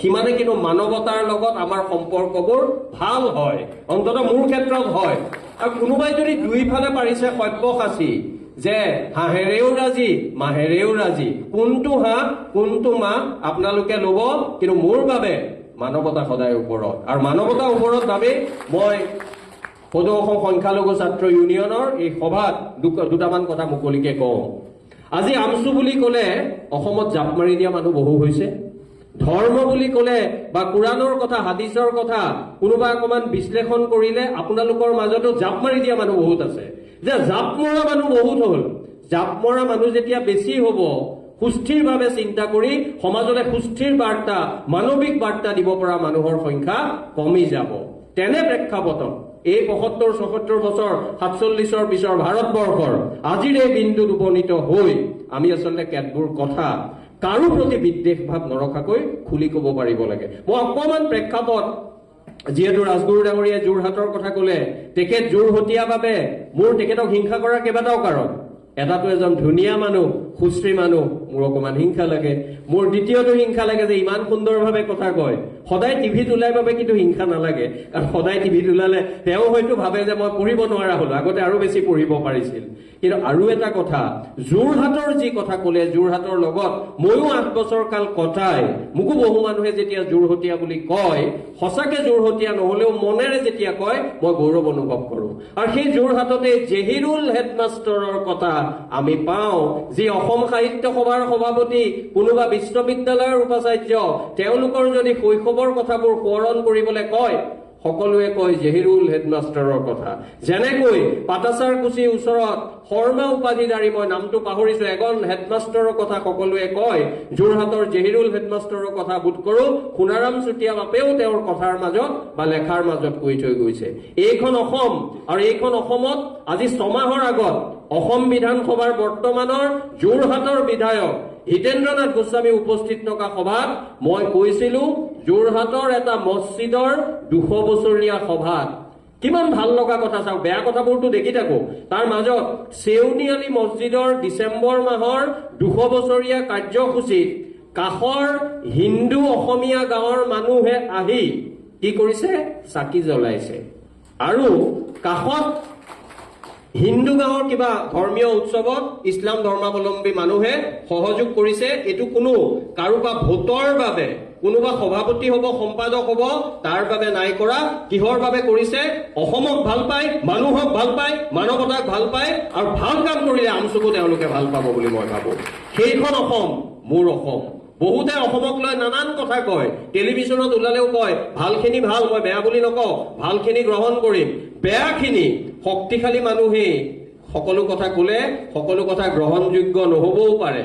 সিমানে কিন্তু মানৱতাৰ লগত আমাৰ সম্পৰ্কবোৰ ভাল হয়, অন্তত মোৰ ক্ষেত্ৰত হয়। আৰু কোনোবাই যদি দুইফালে পাৰিছে সব্যসাচী যে হাঁহেৰেও ৰাজি মাহেৰেও ৰাজি, কোনটো হাঁহ কোনটো মাহ আপোনালোকে ল'ব, কিন্তু মোৰ বাবে মানৱতা সদায় ওপৰত। আৰু মানৱতাৰ ওপৰত ভাবি মই সদৌ অসম সংখ্যালঘু ছাত্ৰ ইউনিয়নৰ এই সভাত দুটামান কথা মুকলিকে কওঁ। আজি আমচু বুলি ক'লে অসমত জাপ মাৰি দিয়া মানুহ বহু হৈছে। ধৰ্ম বুলি ক'লে বা কোৰাণৰ কথা হাদিছৰ কথা কোনোবা অকণমান বিশ্লেষণ কৰিলে আপোনালোকৰ মাজতো জাপ মাৰি দিয়া মানুহ বহুত আছে। যে জাপ মৰা মানুহ বহুত হ'ল, জাপ মৰা মানুহ যেতিয়া বেছি হ'ব, সুস্থিৰভাৱে চিন্তা কৰি সমাজলৈ সুস্থিৰ বাৰ্তা মানৱিক বাৰ্তা দিব পৰা মানুহৰ সংখ্যা কমি যাব। তেনে প্ৰেক্ষাপটত এই ৭৫-৭৪ বছৰ ৪৭ পিছৰ ভাৰতবৰ্ষৰ আজিৰ এই বিন্দুত উপনীত হৈ আমি আচলতে কেতবোৰ কথা কাৰো প্ৰতি বিদ্বেষ ভাৱ নৰখাকৈ খুলি ক'ব পাৰিব লাগে। মই অকণমান প্ৰেক্ষাপট, যিহেতু ৰাজগুৰু ডাঙৰীয়াই যোৰহাটৰ কথা ক'লে, তেখেত যোৰহতীয়া বাবে মোৰ তেখেতক হিংসা কৰাৰ কেইবাটাও কাৰণ। এটাতো এজন ধুনীয়া মানুহ, সুশ্ৰী মানুহ, মোৰ অকণমান হিংসা লাগে। মোৰ দ্বিতীয়টো হিংসা লাগে যে ইমান সুন্দৰভাৱে কথা কয়। সদায় টিভিত ওলাই বাবে কিন্তু হিংসা নালাগে, কাৰণ সদায় টিভিত ওলালে তেওঁ হয়তো ভাবে যে মই পঢ়িব নোৱাৰা হ'লো, আগতে আৰু বেছি পঢ়িব পাৰিছিল। কিন্তু আৰু এটা কথা, যোৰহাটৰ যি কথা ক'লে, যোৰহাটৰ লগত ময়ো ৮ বছৰ কাল কটাই, মোকো বহু মানুহে যেতিয়া যোৰহতীয়া বুলি কয়, সঁচাকে যোৰহতীয়া নহ'লেও মনেৰে যেতিয়া কয়, মই গৌৰৱ অনুভৱ কৰোঁ। আৰু সেই যোৰহাটতে জহিৰুল হেডমাষ্টৰৰ কথা আমি পাওঁ, যি অসম সাহিত্য সভাৰ সভাপতি, কোনোবা বিশ্ববিদ্যালয়ৰ উপাচাৰ্য, তেওঁলোকৰ যদি শৈশৱৰ কথাবোৰ সোঁৱৰণ কৰিবলৈ কয়, সকলোৱে কয় জহিৰুল হেডমাষ্টৰৰ কথা। যেনেকৈ পাটাচাৰকুছিৰ ওচৰত শৰ্মা উপাধিধাৰী, মই নামটো পাহৰিছো, এজন হেডমাষ্টৰৰ কথা সকলোৱে কয়, যোৰহাটৰ জহিৰুল হেডমাষ্টৰৰ কথা বোধ কৰোঁ সোণাৰাম চুতীয়া বাপেও তেওঁৰ কথাৰ মাজত বা লেখাৰ মাজত কৈ থৈ গৈছে। এইখন অসম, আৰু এইখন অসমত আজি ৬ মাহৰ আগত অসম বিধানসভাৰ বৰ্তমানৰ যোৰহাটৰ বিধায়ক হিতেন্দ্ৰনাথ গোস্বামী উপস্থিত থকা সভাত মই কৈছিলো, যোৰহাটৰ এটা মছজিদৰ ২০০ বছৰীয়া সভাত কিমান ভাল লগা কথা চাওক, বেয়া কথাবোৰতো দেখি থাকো, তাৰ মাজত চেউনি আলি মছজিদৰ ডিচেম্বৰ মাহৰ ২০০ বছৰীয়া কাৰ্যসূচীত কাষৰ হিন্দু অসমীয়া গাঁৱৰ মানুহে আহি কি কৰিছে, চাকি জ্বলাইছে। আৰু কাষত হিন্দু গাঁৱৰ কিবা ধৰ্মীয় উৎসৱত ইছলাম ধৰ্মাৱলম্বী মানুহে সহযোগ কৰিছে। এইটো কোনো কাৰোবা ভোটৰ বাবে, কোনোবা সভাপতি হ'ব, সম্পাদক হ'ব, তাৰ বাবে নাই কৰা। কিহৰ বাবে কৰিছে? অসমক ভাল পায়, মানুহক ভাল পায়, মানৱতাক ভাল পায়, আৰু ভাল কাম কৰিলে আমচুকো তেওঁলোকে ভাল পাব বুলি মই ভাবো। সেইখন অসম মোৰ অসম। বহুতে অসমক লৈ নানান কথা কয়, টেলিভিশ্যনত ওলালেও কয় ভালখিনি ভাল, মই বেয়া বুলি নকওঁ, ভালখিনি গ্ৰহণ কৰিম। বেয়াখিনি শক্তিশালী মানুহেই সকলো কথা ক'লে সকলো কথা গ্ৰহণযোগ্য নহ'বও পাৰে।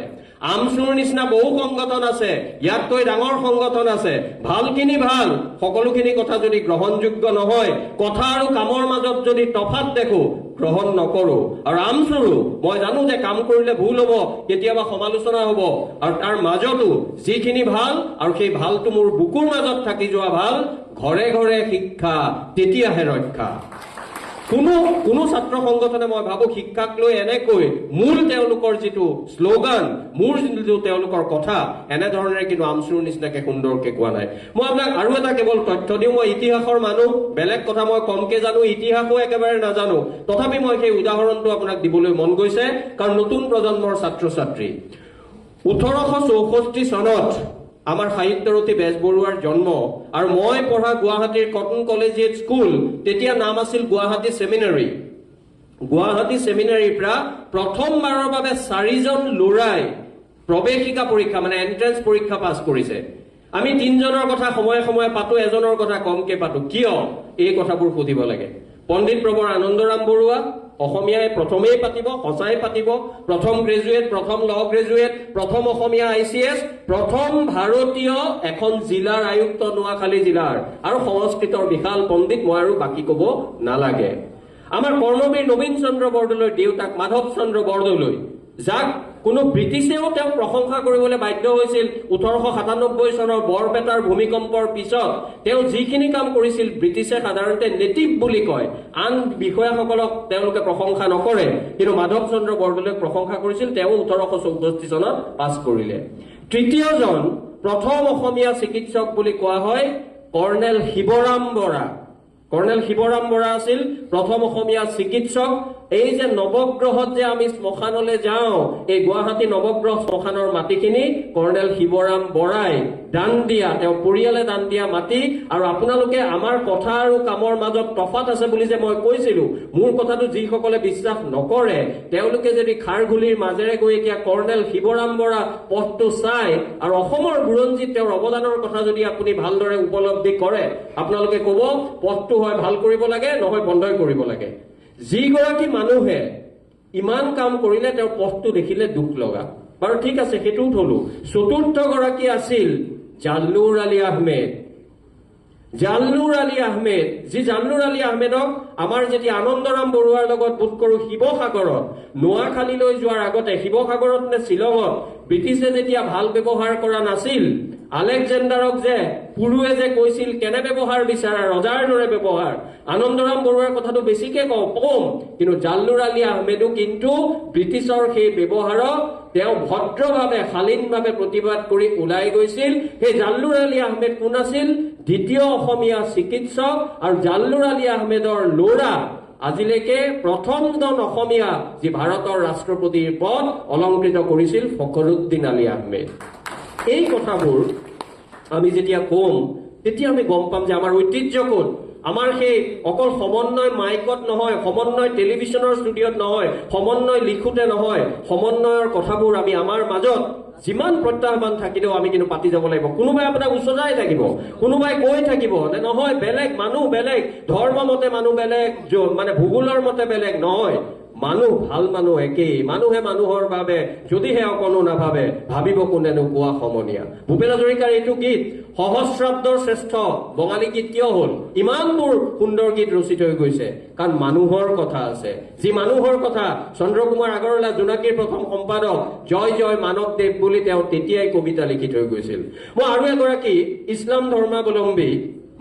আমচুৰ নিচিনা বহু সংগঠন আছে, ইয়াতকৈ ডাঙৰ সংগঠন আছে, ভালখিনি ভাল, সকলোখিনি কথা যদি গ্ৰহণযোগ্য নহয়, কথা আৰু কামৰ মাজত যদি তফাত দেখো, গ্ৰহণ নকৰো। আৰু আমচুৰো মই জানো যে কাম কৰিলে ভুল হ'ব, কেতিয়াবা সমালোচনা হ'ব, আৰু তাৰ মাজতো যিখিনি ভাল, আৰু সেই ভালটো মোৰ বুকুৰ মাজত থাকি যোৱা ভাল, ঘৰে ঘৰে শিক্ষা তেতিয়াহে ৰক্ষা। কোনো ছাত্ৰ সংগঠনে মই ভাবো শিক্ষাক লৈ এনেকৈ মূল তেওঁলোকৰ যিটো শ্লোগান, মূল যিটো তেওঁলোকৰ কথা, এনেধৰণেৰে কিন্তু আমচুৰ নিচিনাকে সুন্দৰকে কোৱা নাই। মই আপোনাক আৰু এটা কেৱল তথ্য দিওঁ, মই ইতিহাসৰ মানুহ, বেলেগ কথা মই কমকে জানো, ইতিহাসো একেবাৰে নাজানো, তথাপি মই সেই উদাহৰণটো আপোনাক দিবলৈ মন গৈছে, কাৰণ নতুন প্ৰজন্মৰ ছাত্ৰ ছাত্ৰী। ১৮৬৪ চনত আমাৰ সাহিত্যৰথী বেজবৰুৱাৰ জন্ম, আৰু মই পঢ়া গুৱাহাটীৰ কটন কলেজিয়েট স্কুল, তেতিয়া নাম আছিল গুৱাহাটী ছেমিনাৰী। গুৱাহাটী ছেমিনাৰীৰ পৰা প্ৰথমবাৰৰ বাবে ৪জন ল'ৰাই প্ৰৱেশিকা পৰীক্ষা মানে এন্ট্ৰেন্স পৰীক্ষা পাছ কৰিছে। আমি ৩জনৰ কথা সময়ে সময়ে পাতো, এজনৰ কথা কমকে পাতো। কিয়? এই কথাবোৰ সুধিব লাগে। পণ্ডিত প্ৰবৰ আনন্দৰাম বৰুৱা অসমীয়াই প্ৰথমেই পাতিব, সঁচাই পাতিব, প্ৰথম গ্ৰেজুৱেট, প্ৰথম ল গ্ৰেজুৱেট, প্ৰথম অসমীয়া ICS, প্ৰথম ভাৰতীয় এখন জিলাৰ আয়ুক্ত নোয়াখালী জিলাৰ, আৰু সংস্কৃতৰ বিশাল পণ্ডিত, মই আৰু বাকী ক'ব নালাগে। আমাৰ কৰ্মবীৰ নবীন চন্দ্ৰ বৰদলৈৰ দেউতাক মাধৱ চন্দ্ৰ বৰদলৈ, যাক কোনো ব্ৰিটিছেও তেওঁক প্ৰশংসা কৰিবলৈ বাধ্য হৈছিল। 1897 চনৰ বৰপেটাৰ ভূমিকম্পৰ পিছত তেওঁ যিখিনি কাম কৰিছিল, ব্ৰিটিছে সাধাৰণতে নেটিভ বুলি কয়, আন বিষয়াসকলক তেওঁলোকে প্ৰশংসা নকৰে, কিন্তু মাধৱ চন্দ্ৰ বৰদলৈক প্ৰশংসা কৰিছিল। তেওঁ 1864 চনত পাছ কৰিলে। তৃতীয়জন প্ৰথম অসমীয়া চিকিৎসক বুলি কোৱা হয় কৰ্ণেল শিৱৰাম বৰা। কৰ্ণেল শিৱৰাম বৰা আছিল প্ৰথম অসমীয়া চিকিৎসক। এই যে নৱগ্ৰহত যে আমি শ্মশানলৈ যাওঁ, এই গুৱাহাটী নৱগ্ৰহ শ্মশানৰ মাটিখিনি কৰ্ণেল শিৱৰাম বৰাই দান দিয়া, তেওঁ পৰিয়ালে দান দিয়া মাটি। আৰু আপোনালোকে আমাৰ কথা আৰু কামৰ মাজত তফাত আছে বুলি যে মই কৈছিলো, মোৰ কথাটো যিসকলে বিশ্বাস নকৰে তেওঁলোকে যদি খাৰঘুলিৰ মাজেৰে গৈ এতিয়া কৰ্ণেল শিৱৰাম বৰা পথটো চাই আৰু অসমৰ বুৰঞ্জীত তেওঁৰ অৱদানৰ কথা যদি আপুনি ভালদৰে উপলব্ধি কৰে, আপোনালোকে ক'ব পথটো হয় ভাল কৰিব লাগে, নহয় বন্ধই কৰিব লাগে। যিগৰাকী মানুহে ইমান কাম কৰিলে তেওঁৰ পথটো দেখিলে দুখ লগা। বাৰু ঠিক আছে, সেইটোও থলো। চতুৰ্থ গৰাকী আছিল জাল্লুৰ আলী আহমেদ। জাল্লুৰ আলী আহমেদ, যি জাল্লুৰ আলী আহমেদক আমাৰ যেতিয়া আনন্দৰাম বৰুৱাৰ লগত বোধ কৰো শিৱসাগৰত নোৱাখালীলৈ যোৱাৰ আগতে, শিৱসাগৰত নে শ্বিলঙত ব্ৰিটিছে যেতিয়া ভাল ব্যৱহাৰ কৰা নাছিল, আলেকজেণ্ডাৰক যে পুৰুৱে যে কৈছিল কেনে ব্যৱহাৰ বিচাৰা, ৰজাৰ দৰে ব্যৱহাৰ, আনন্দৰাম বৰুৱাৰ কথাটো বেছিকে কম, কিন্তু জাল্লুৰ আলী আহমেদো কিন্তু ব্ৰিটিছৰ সেই ব্যৱহাৰক তেওঁ ভদ্ৰভাৱে শালীনভাৱে প্ৰতিবাদ কৰি ওলাই গৈছিল। সেই জাল্লুৰ আলী আহমেদ কোন আছিল? দ্বিতীয় অসমীয়া চিকিৎসক। আৰু জাল্লুৰ আলী আহমেদৰ ল'ৰা আজিলৈকে প্ৰথমজন অসমীয়া যি ভাৰতৰ ৰাষ্ট্ৰপতিৰ পদ অলংকৃত কৰিছিল, ফখৰুদ্দিন আলী আহমেদ। এই কথাবোৰ আমি যেতিয়া কম তেতিয়া আমি গম পাম যে আমাৰ ঐতিহ্য ক'ত। আমাৰ সেই অকল সমন্বয় মাইকত নহয়, সমন্বয় টেলিভিছনৰ ষ্টুডিঅ'ত নহয়, সমন্বয় লিখোতে নহয়, সমন্বয়ৰ কথাবোৰ আমি আমাৰ মাজত যিমান প্ৰত্যাহ্বান থাকিলেও আমি কিন্তু পাতি যাব লাগিব। কোনোবাই আপোনাক উচতাই থাকিব, কোনোবাই কৈ থাকিব যে নহয় বেলেগ মানুহ, বেলেগ ধৰ্ম মতে মানুহ বেলেগ, মানে ভূগোলৰ মতে বেলেগ, নহয় মানুহ ভাল মানুহ একেই। মানুহে মানুহৰ বাবে যদিহে অকণো নাভাবে, ভাবিব কোনেনো কোৱা সমনীয়া। ভূপেন হাজৰিকাৰ এইটো গীত সহস্ৰাব্দৰ শ্ৰেষ্ঠ বঙালী গীত কিয় হ'ল? ইমানবোৰ সুন্দৰ গীত ৰচিত হৈ গৈছে কাৰণ মানুহৰ কথা আছে। যি মানুহৰ কথা চন্দ্ৰকুমাৰ আগৰৱালা জোনাকীৰ প্ৰথম সম্পাদক জয় জয় মানৱদেৱ বুলি তেওঁ তেতিয়াই কবিতা লিখি থৈ গৈছিল। মই আৰু এগৰাকী ইছলাম ধৰ্মাৱলম্বী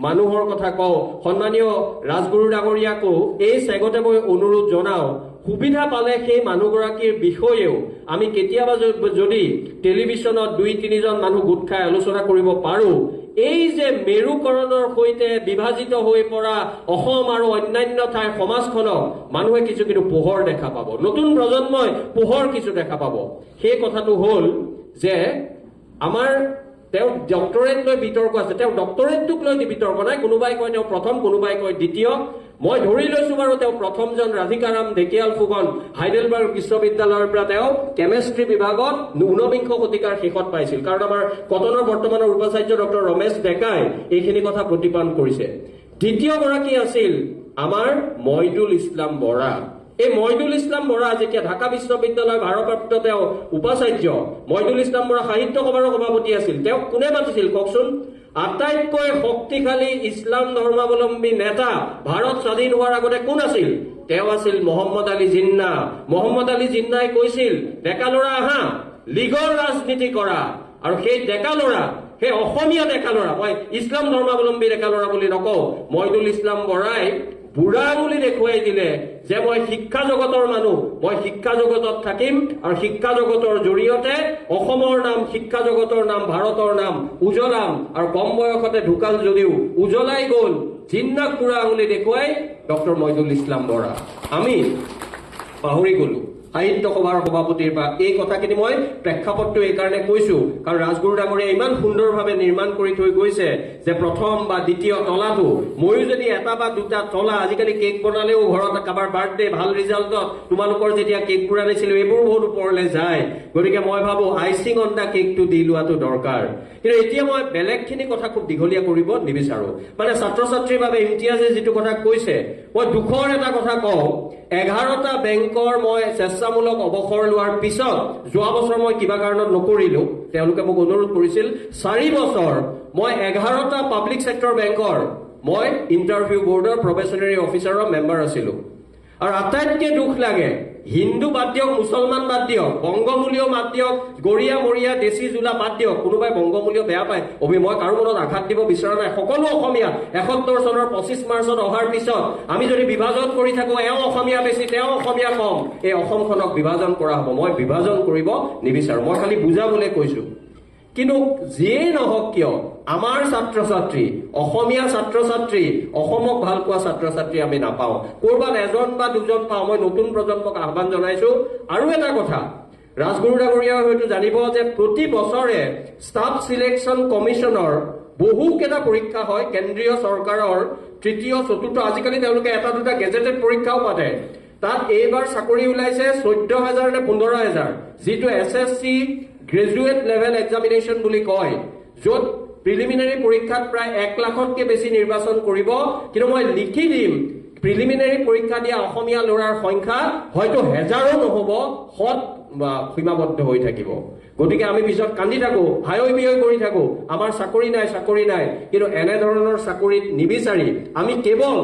মানুহৰ কথা কওঁ, সন্মানীয় ৰাজগুৰু ডাঙৰীয়াকো এই চেগতে মই অনুৰোধ জনাওঁ, সুবিধা পালে সেই মানুহগৰাকীৰ বিষয়েও আমি কেতিয়াবা যদি টেলিভিছনত ২-৩জন মানুহ গোট খাই আলোচনা কৰিব পাৰো, এই যে মেৰুকৰণৰ সৈতে বিভাজিত হৈ পৰা অসম আৰু অন্যান্য ঠাইৰ সমাজখনক মানুহে কিছু কিন্তু পোহৰ দেখা পাব, নতুন প্ৰজন্মই পোহৰ কিছু দেখা পাব। সেই কথাটো হ'ল যে আমাৰ তেওঁ ডক্টৰেট লৈ বিতৰ্ক আছে। তেওঁ ডক্টৰেটটোক লৈ বিতৰ্ক নাই, কোনোবাই কয় তেওঁ প্ৰথম, কোনোবাই কয় দ্বিতীয়। মই ধৰি লৈছো বাৰু তেওঁ প্ৰথমজন। ৰাধিকাৰাম ঢেকিয়াল ফুকন হাইডেলবাৰ্গ বিশ্ববিদ্যালয়ৰ পৰা তেওঁ কেমেষ্ট্ৰি বিভাগত ঊনবিংশ শতিকাৰ শেষত পাইছিল, কাৰণ আমাৰ কটনৰ বৰ্তমানৰ উপাচাৰ্য ডক্টৰ ৰমেশ ডেকাই এইখিনি কথা প্ৰতিপাদন কৰিছে। দ্বিতীয় গৰাকী আছিল আমাৰ মইদুল ইছলাম বৰা। এই মইদুল ইছলাম বৰা যেতিয়া ঢাকা বিশ্ববিদ্যালয় ভাৰপ্ৰাপ্ত তেওঁ উপাচাৰ্য, মইদুল ইছলাম বৰা সাহিত্য সভাৰ সভাপতি আছিল। তেওঁক কোনে মাতিছিল কওকচোন? আটাইতকৈ শক্তিশালী ইছলাম ধৰ্মাৱলম্বী নেতা ভাৰত স্বাধীন হোৱাৰ আগতে কোন আছিল? তেওঁ আছিল মহম্মদ আলী জিন্না। মহম্মদ আলী জিন্নাই কৈছিল, ডেকা ল'ৰা আহা, লীগৰ ৰাজনীতি কৰা। আৰু সেই ডেকা ল'ৰা, সেই অসমীয়া ডেকা ল'ৰা, মই ইছলাম ধৰ্মাৱলম্বী ডেকা ল'ৰা বুলি নকওঁ, মইদুল ইছলাম বৰাই বুঢ়া আঙুলি দেখুৱাই দিলে যে মই শিক্ষা জগতৰ মানুহ, মই শিক্ষা জগতত থাকিম আৰু শিক্ষা জগতৰ জৰিয়তে অসমৰ নাম, শিক্ষা জগতৰ নাম, ভাৰতৰ নাম উজ্বলাম। আৰু কম বয়সতে ঢুকাল যদিও উজ্বলাই গ'ল জিন্নাক বুঢ়া আঙুলি দেখুৱাই ডক্টৰ মইদুল ইছলাম বৰা। আমি পাহৰি গ'লো সাহিত্য সভাৰ সভাপতিৰ পৰা। এই কথাখিনি মই প্ৰেক্ষাপটটো এইকাৰণে কৈছো কাৰণ ৰাজগুৰু ডাঙৰীয়াই ইমান সুন্দৰভাৱে নিৰ্মাণ কৰি থৈ গৈছে যে প্ৰথম বা দ্বিতীয় তলাটো, ময়ো যদি এটা বা দুটা তলা, আজিকালি কেক বনালেও ঘৰত কাৰোবাৰ বাৰ্থডে ভাল ৰিজাল্টত তোমালোকৰ যেতিয়া কেকবোৰ আনিছিলো এইবোৰ বহুত ওপৰলৈ যায়, গতিকে মই ভাবো আইচিং অন দা কেকটো দি লোৱাটো দৰকাৰ। কিন্তু এতিয়া মই বেলেগখিনি কথা খুব দীঘলীয়া কৰিব নিবিচাৰো। মানে ছাত্ৰ ছাত্ৰীৰ বাবে ইমতিয়াজে যিটো কথা কৈছে, মই দুখৰ এটা কথা কওঁ, 11টা বেংকৰ মই স্বেচ্ছামূলক অৱসৰ লোৱাৰ পিছত, যোৱা বছৰ মই কিবা কাৰণত নকৰিলো, তেওঁলোকে মোক অনুৰোধ কৰিছিল, 4 বছৰ মই 11টা পাব্লিক ছেক্টৰ বেংকৰ মই ইণ্টাৰভিউ বৰ্ডৰ প্ৰবেচনাৰী অফিচাৰৰ মেম্বাৰ আছিলো। আৰু আটাইতকৈ দুখ লাগে, হিন্দু বাদ দিয়ক, মুছলমান বাদ দিয়ক, বংগমূলীয় বাদ দিয়ক, গৰিয়া মৰিয়া দেশী জোলা বাদ দিয়ক, কোনোবাই বংগমূলীয় বেয়া পায়, মই কাৰো মনত আঘাত দিব বিচৰা নাই। সকলো অসমীয়া 71 চনৰ 25 মাৰ্চত অহাৰ পিছত আমি যদি বিভাজন কৰি থাকো, এওঁ অসমীয়া বেছি, তেওঁ অসমীয়া কম, এই অসমখনক বিভাজন কৰা হ'ব। মই বিভাজন কৰিব নিবিচাৰো, মই খালি বুজাবলৈ কৈছো কিন্তু যিয়েই নহওক কিয় আমাৰ ছাত্ৰ ছাত্ৰী অসমীয়া ছাত্ৰ ছাত্ৰী অসমক ভাল পোৱা ছাত্ৰ ছাত্ৰী আমি নাপাওঁ কৰবাত এজন বা দুজন পাওঁ মই নতুন প্ৰজন্মক আহ্বান জনাইছো আৰু এটা কথা ৰাজগুৰু ডাঙৰীয়াই হয়তো জানিব যে প্ৰতি বছৰে ষ্টাফ সিলেকশ্যন কমিশনৰ বহুকেইটা পৰীক্ষা হয় কেন্দ্ৰীয় চৰকাৰৰ তৃতীয় চতুৰ্থ আজিকালি তেওঁলোকে এটা দুটা গেজেটেড পৰীক্ষাও পাতে তাত এইবাৰ চাকৰি ওলাইছে 14,000 নে 15,000 যিটো এছএছচি গ্ৰেজুৱেট লেভেল এক্সামিনেশ্যন বুলি কয় য'ত প্ৰিলিমিনাৰী পৰীক্ষাত প্ৰায় 1 লাখতকৈ বেছি নিৰ্বাচন কৰিব কিন্তু মই লিখি দিম প্ৰিলিমিনাৰী পৰীক্ষা দিয়া অসমীয়া ল'ৰাৰ সংখ্যা হয়তো হেজাৰো নহ'ব শত সীমাবদ্ধ হৈ থাকিব গতিকে আমি পিছত কান্দি থাকো হায়ৈ বিয়ৈ কৰি থাকো আমাৰ চাকৰি নাই কিন্তু এনেধৰণৰ চাকৰিত নিবিচাৰি আমি কেৱল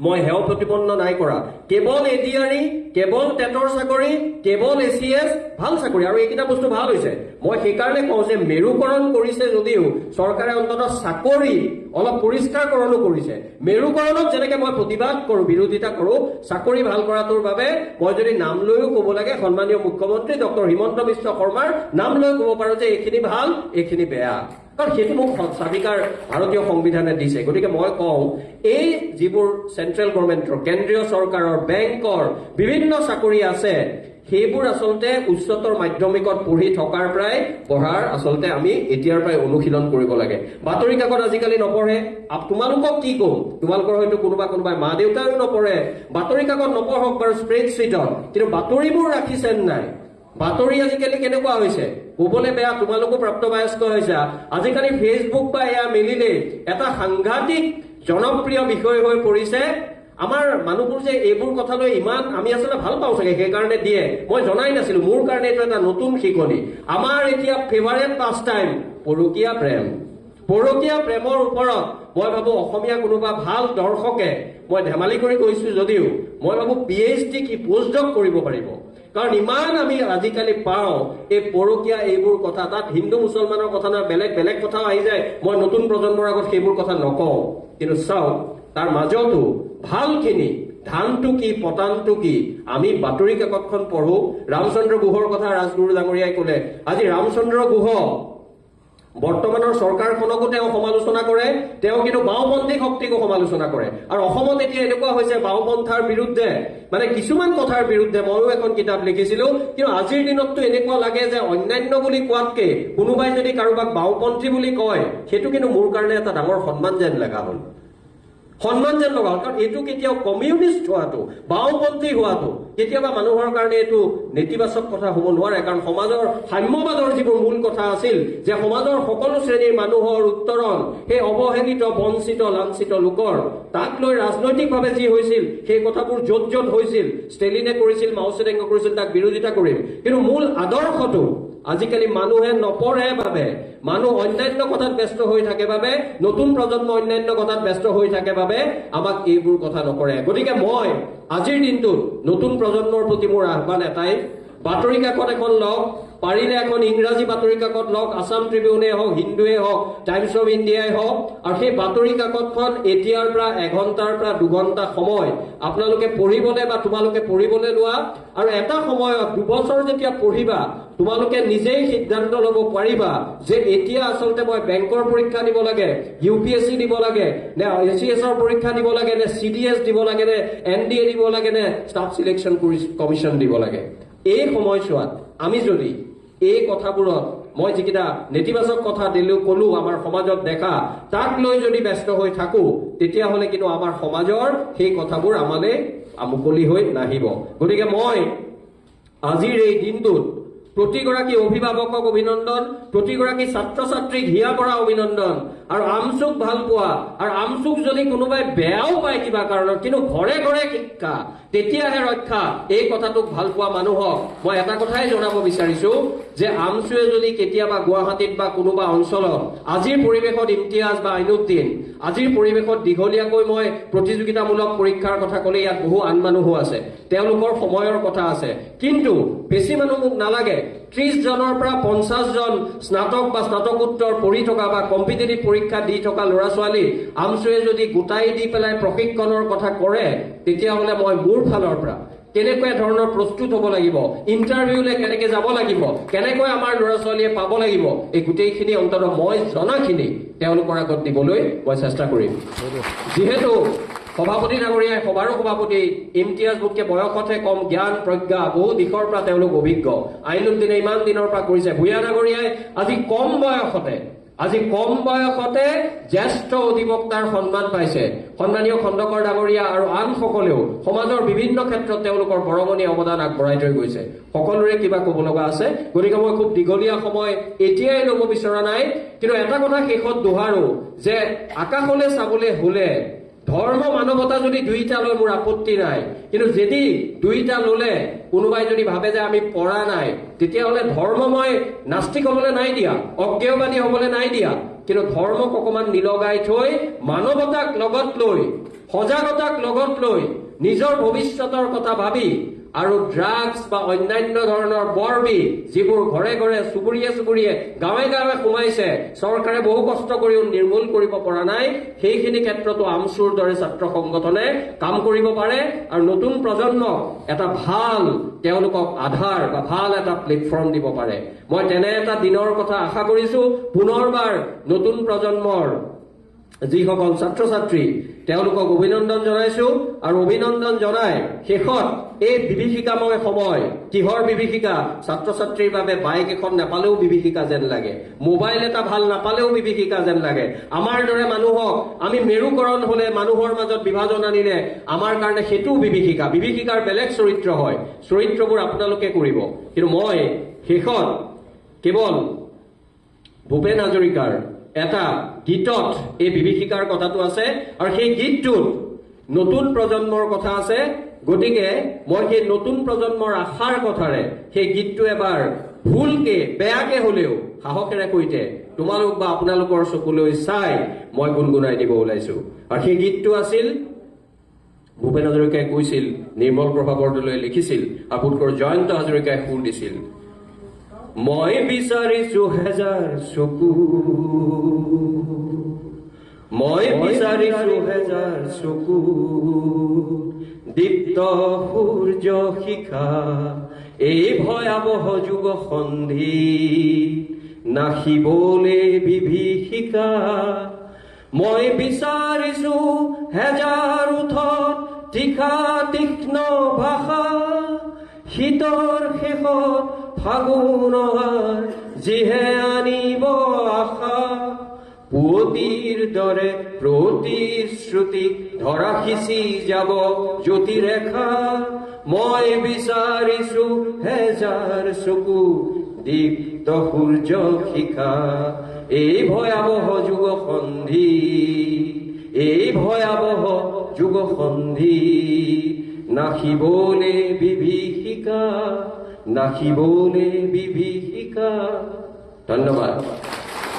মই হেও প্ৰতিপন্ন নাই কৰা কেৱল এডিআৰই কেৱল টেটৰ চাকৰি কেৱল এচিএছ ভাল চাকৰি আৰু এইকেইটা বস্তু ভাল হৈছে মই সেইকাৰণে কওঁ যে মেৰুকৰণ কৰিছে যদিও চৰকাৰে অন্ততঃ চাকৰি অলপ পৰিষ্কাৰকৰণো কৰিছে মেৰুকৰণক যেনেকৈ মই প্ৰতিবাদ কৰোঁ বিৰোধিতা কৰোঁ চাকৰি ভাল কৰাটোৰ বাবে মই যদি নাম লৈও ক'ব লাগে সন্মানীয় মুখ্যমন্ত্ৰী ডক্টৰ হিমন্ত বিশ্ব শৰ্মাৰ নাম লৈ ক'ব পাৰোঁ যে এইখিনি ভাল এইখিনি বেয়া কাৰণ সেইটো মোক স্বাধিকাৰ ভাৰতীয় সংবিধানে দিছে গতিকে মই কওঁ এই যিবোৰ চেন্ট্ৰেল গভৰ্ণমেণ্টৰ কেন্দ্ৰীয় চৰকাৰৰ বেংকৰ বিভিন্ন চাকৰি আছে সেইবোৰ আচলতে উচ্চতৰ মাধ্যমিকত পঢ়ি থকাৰ পঢ়াৰ আচলতে আমি এতিয়াৰ পৰাই অনুশীলন কৰিব লাগে বাতৰি কাকত আজিকালি নপঢ়ে তোমালোকক কি ক'ম তোমালোকৰ হয়তো কোনোবাই মা দেউতাও নপঢ়ে বাতৰি কাকত নপঢ়ক বাৰু স্প্ৰেডশ্বীটত কিন্তু বাতৰিবোৰ ৰাখিছে নাই বাতৰি আজিকালি কেনেকুৱা হৈছে ক'বলৈ বেয়া তোমালোকো প্ৰাপ্তবয়স্ক হৈছা আজিকালি ফেচবুক বা এয়া মিলিলে এটা সাংঘাতিক জনপ্ৰিয় বিষয় হৈ পৰিছে আমাৰ মানুহবোৰ যে এইবোৰ কথালৈ ইমান আমি আচলতে ভাল পাওঁ চাগে সেইকাৰণে দিয়ে মই জনাই নাছিলো মোৰ কাৰণে এইটো এটা নতুন শিকনি আমাৰ এতিয়া ফেভাৰেট পাছ টাইম পৰকীয়া প্ৰেমৰ ওপৰত মই ভাবো অসমীয়া কোনোবা ভাল দৰ্শকে মই ধেমালি কৰি কৈছো যদিও মই ভাবো PhD কি পোষ্টডক কৰিব পাৰিব কাৰণ ইমান আমি আজিকালি পাওঁ এই পৰকীয়া এইবোৰ কথা তাত হিন্দু মুছলমানৰ কথা না বেলেগ কথাও আহি যায় মই নতুন প্ৰজন্মৰ আগত সেইবোৰ কথা নকওঁ কিন্তু চাওক তাৰ মাজতো ভালখিনি ধানটো কি পতানটো কি আমি বাতৰি কাকতখন পঢ়ো ৰামচন্দ্ৰ গুহৰ কথা ৰাজগুৰু ডাঙৰীয়াই ক'লে আজি ৰামচন্দ্ৰ গুহ বৰ্তমানৰ চৰকাৰখনকো তেওঁ সমালোচনা কৰে তেওঁ কিন্তু বাওঁপন্থী শক্তিকো সমালোচনা কৰে আৰু অসমত এতিয়া এনেকুৱা হৈছে বাওঁপন্থাৰ বিৰুদ্ধে মানে কিছুমান কথাৰ বিৰুদ্ধে ময়ো এখন কিতাপ লিখিছিলো কিন্তু আজিৰ দিনততো এনেকুৱা লাগে যে অন্যান্য বুলি কোৱাতকে কোনোবাই যদি কাৰোবাক বাওঁপন্থী বুলি কয় সেইটো কিন্তু মোৰ কাৰণে এটা ডাঙৰ সন্মান যেন লগা হ'ল কাৰণ এইটো কেতিয়াও কমিউনিষ্ট হোৱাটো বাওঁপন্থী হোৱাটো কেতিয়াবা মানুহৰ কাৰণে এইটো নেতিবাচক কথা হ'ব নোৱাৰে কাৰণ সমাজৰ সাম্যবাদৰ যিবোৰ মূল কথা আছিল যে সমাজৰ সকলো শ্ৰেণীৰ মানুহৰ উত্তৰণ সেই অৱহেলিত বঞ্চিত লাঞ্ছিত লোকৰ তাক লৈ ৰাজনৈতিকভাৱে যি হৈছিল সেই কথাবোৰ য'ত হৈছিল ষ্টেলিনে কৰিছিল মাও জেডুঙে কৰিছিল তাক বিৰোধিতা কৰিম কিন্তু মূল আদৰ্শটো আজিকালি মানুহে নপঢ়ে বাবে মানুহ অন্যান্য কথাত ব্যস্ত হৈ থাকে বাবে নতুন প্ৰজন্ম অন্যান্য কথাত ব্যস্ত হৈ থাকে বাবে আমাক এইবোৰ কথা নকৰে গতিকে মই আজিৰ দিনটোত নতুন প্ৰজন্মৰ প্ৰতি মোৰ আহ্বান এটাই বাতৰি কাকত এখন লওক পাৰিলে এখন ইংৰাজী বাতৰি কাকত লওক আছাম ট্ৰিবিউনে হওক হিন্দুৱে হওক টাইমছ অফ ইণ্ডিয়াই হওক আৰু সেই বাতৰি কাকতখন এতিয়াৰ পৰা 1 ঘণ্টাৰ পৰা 2 ঘণ্টা সময় আপোনালোকে পঢ়িবলৈ বা তোমালোকে পঢ়িবলৈ লোৱা আৰু এটা সময়ত 2 বছৰ যেতিয়া পঢ়িবা তোমালোকে নিজেই সিদ্ধান্ত ল'ব পাৰিবা যে এতিয়া আচলতে মই বেংকৰ পৰীক্ষা দিব লাগে UPSC দিব লাগে নে ACSৰ পৰীক্ষা দিব লাগে নে CDS দিব লাগে নে NDA দিব লাগে নে ষ্টাফ সিলেকশ্যন কমিশ্যন দিব লাগে এই সময়ছোৱাত আমি যদি এই কথাবোৰত মই যিকেইটা নেতিবাচক কথা ক'লো আমাৰ সমাজত দেখা তাক লৈ যদি ব্যস্ত হৈ থাকো তেতিয়াহ'লে কিন্তু আমাৰ সমাজৰ সেই কথাবোৰ আমালৈ মুকলি হৈ নাহিব গতিকে মই আজিৰ এই দিনটোত প্ৰতিগৰাকী অভিভাৱকক অভিনন্দন প্ৰতিগৰাকী ছাত্ৰ ছাত্ৰীক হিয়া পৰা অভিনন্দন আৰু আমচুক ভাল পোৱা আৰু আমচুক যদি কোনোবাই বেয়াও পায় কিবা কাৰণত কিন্তু ঘৰে ঘৰে শিক্ষা তেতিয়াহে ৰক্ষা এই কথাটোক ভাল পোৱা মানুহক মই এটা কথাই জনাব বিচাৰিছো যে আমচুৱে যদি কেতিয়াবা গুৱাহাটীত বা কোনোবা অঞ্চলত আজিৰ পৰিৱেশত ইমতিয়াজ বা আইনুদ্দিন আজিৰ পৰিৱেশত দীঘলীয়াকৈ মই প্ৰতিযোগিতামূলক পৰীক্ষাৰ কথা ক'লে ইয়াত বহু আন মানুহো আছে তেওঁলোকৰ সময়ৰ কথা আছে কিন্তু বেছি মানুহ মোক নালাগে 30 জনৰ পৰা 50 জন স্নাতক বা স্নাতকোত্তৰ পঢ়ি থকা বা কম্পিটিটিভ পৰীক্ষা দি থকা ল'ৰা ছোৱালী আমচুৱে যদি গোটাই দি পেলাই প্ৰশিক্ষণৰ কথা কৰে তেতিয়াহ'লে মই মোৰ ফালৰ পৰা কেনেকুৱা ধৰণৰ প্ৰস্তুত হ'ব লাগিব, ইণ্টাৰভিউলৈ কেনেকৈ যাব লাগিব, কেনেকৈ আমাৰ ল'ৰা ছোৱালীয়ে পাব লাগিব, এই গোটেইখিনি অন্ততঃ মই জনাখিনি তেওঁলোকৰ আগত দিবলৈ মই চেষ্টা কৰিম। যিহেতু সভাপতি ডাঙৰীয়াই সভাৰো সভাপতি, ইমতিয়াজ মোতকৈ বয়সতহে কম, জ্ঞান প্ৰজ্ঞা বহু দিশৰ পৰা তেওঁলোক অভিজ্ঞ, আইনুদ্দিনে ইমান দিনৰ পৰা কৰিছে, ভূঞা ডাঙৰীয়াই আজি কম বয়সতে জ্যেষ্ঠ অধিবক্তাৰ সন্মান পাইছে। সন্মানীয় খণ্ডকৰ ডাঙৰীয়া আৰু আনসকলেও সমাজৰ বিভিন্ন ক্ষেত্ৰত তেওঁলোকৰ বৰঙণি অৱদান আগবঢ়াই থৈ গৈছে। সকলোৰে কিবা ক'ব লগা আছে, গতিকে মই খুব দীঘলীয়া সময় এতিয়াই ল'ব বিচৰা নাই, কিন্তু এটা কথা শেষত দোহাৰো যে আকাশলৈ চাবলৈ হ'লে ধৰ্ম মানৱতা যদি দুইটা লয় মোৰ আপত্তি নাই, কিন্তু যদি দুইটা ল'লে কোনোবাই যদি ভাবে যে আমি পৰা নাই, তেতিয়াহ'লে ধৰ্ম মই নাস্তিক হ'বলৈ নাই দিয়া, অজ্ঞেয়বাদী হ'বলৈ নাই দিয়া, কিন্তু ধৰ্মক অকণমান নিলগাই থৈ মানৱতাক লগত লৈ, সজাগতাক লগত লৈ, নিজৰ ভৱিষ্যতৰ কথা ভাবি আৰু ড্ৰাগছ বা অন্যান্য ধৰণৰ বৰবিধ যিবোৰ ঘৰে ঘৰে চুবুৰীয়ে গাঁৱে গাঁৱে সোমাইছে, চৰকাৰে বহু কষ্ট কৰিও নিৰ্মূল কৰিব পৰা নাই, সেইখিনি ক্ষেত্ৰতো আমচুৰ দৰে ছাত্ৰ সংগঠনে কাম কৰিব পাৰে আৰু নতুন প্ৰজন্মক এটা ভাল তেওঁলোকক আধাৰ বা ভাল এটা প্লেটফৰ্ম দিব পাৰে। মই তেনে এটা দিনৰ কথা আশা কৰিছো। পুনৰবাৰ নতুন প্ৰজন্মৰ যিসকল ছাত্ৰ ছাত্ৰী তেওঁলোকক অভিনন্দন জনাইছো আৰু অভিনন্দন জনাই শেষত এই বিভীষিকাময় সময়, কিহৰ বিভীষিকা, ছাত্ৰ ছাত্ৰীৰ বাবে বাইক এখন নাপালেও বিভীষিকা যেন লাগে, মোবাইল এটা ভাল নাপালেও বিভীষিকা যেন লাগে। আমাৰ দৰে মানুহক আমি মেৰুকৰণ হলে, মানুহৰ মাজত বিভাজন আনিলে আমাৰ কাৰণে সেইটোও বিভীষিকাৰ বেলেগ চৰিত্ৰ হয়, চৰিত্ৰবোৰ আপোনালোকে কৰিব। কিন্তু মই শেষত কেৱল ভূপেন হাজৰিকাৰ এটা গীতত এই বিভীষিকাৰ কথাটো আছে আৰু সেই গীতটোত নতুন প্ৰজন্মৰ কথা আছে, গতিকে মই সেই নতুন প্ৰজন্মৰ আশাৰ কথাৰে সেই গীতটো এবাৰ ভুলকে বেয়াকে হলেও সাহসেৰে কৈতে তোমালোক বা আপোনালোকৰ চকুলৈ চাই মই গুণগুণাই দিব ওলাইছো। আৰু সেই গীতটো আছিল, ভূপেন হাজৰিকাই কৈছিল, নিৰ্মল প্ৰভা বৰদলৈয়ে লিখিছিল, আপোনকৰ জয়ন্ত হাজৰিকাই সুৰ দিছিল, মই বিচাৰিছো হেজাৰ চকু, মই বিচাৰিছো হেজাৰ চকু, দীপ্ত সূৰ্য শিখা এই ভয়াৱহ যুগ সন্ধি, নাখিবলে বিভীষিকা, মই বিচাৰিছো হেজাৰ ওঠত তীখা তীক্ষ্ণ ভাষা, শীতৰ শেষত ফাগুন অহাৰ যিহে আনিব আশা, পুৱতিৰ দৰে প্ৰতিশ্ৰুতি ধৰা সিঁচি যাব জ্যোতিৰেখা, মই বিচাৰিছো হেজাৰ চকু, দীপ্ত সূৰ্য শিখা এই ভয়াৱহ যুগ সন্ধি, এই ভয়াৱহ যুগ সন্ধি, নাখিবলে বিভীষিকা, নাখিবলে বিভীষিকা। ধন্যবাদ।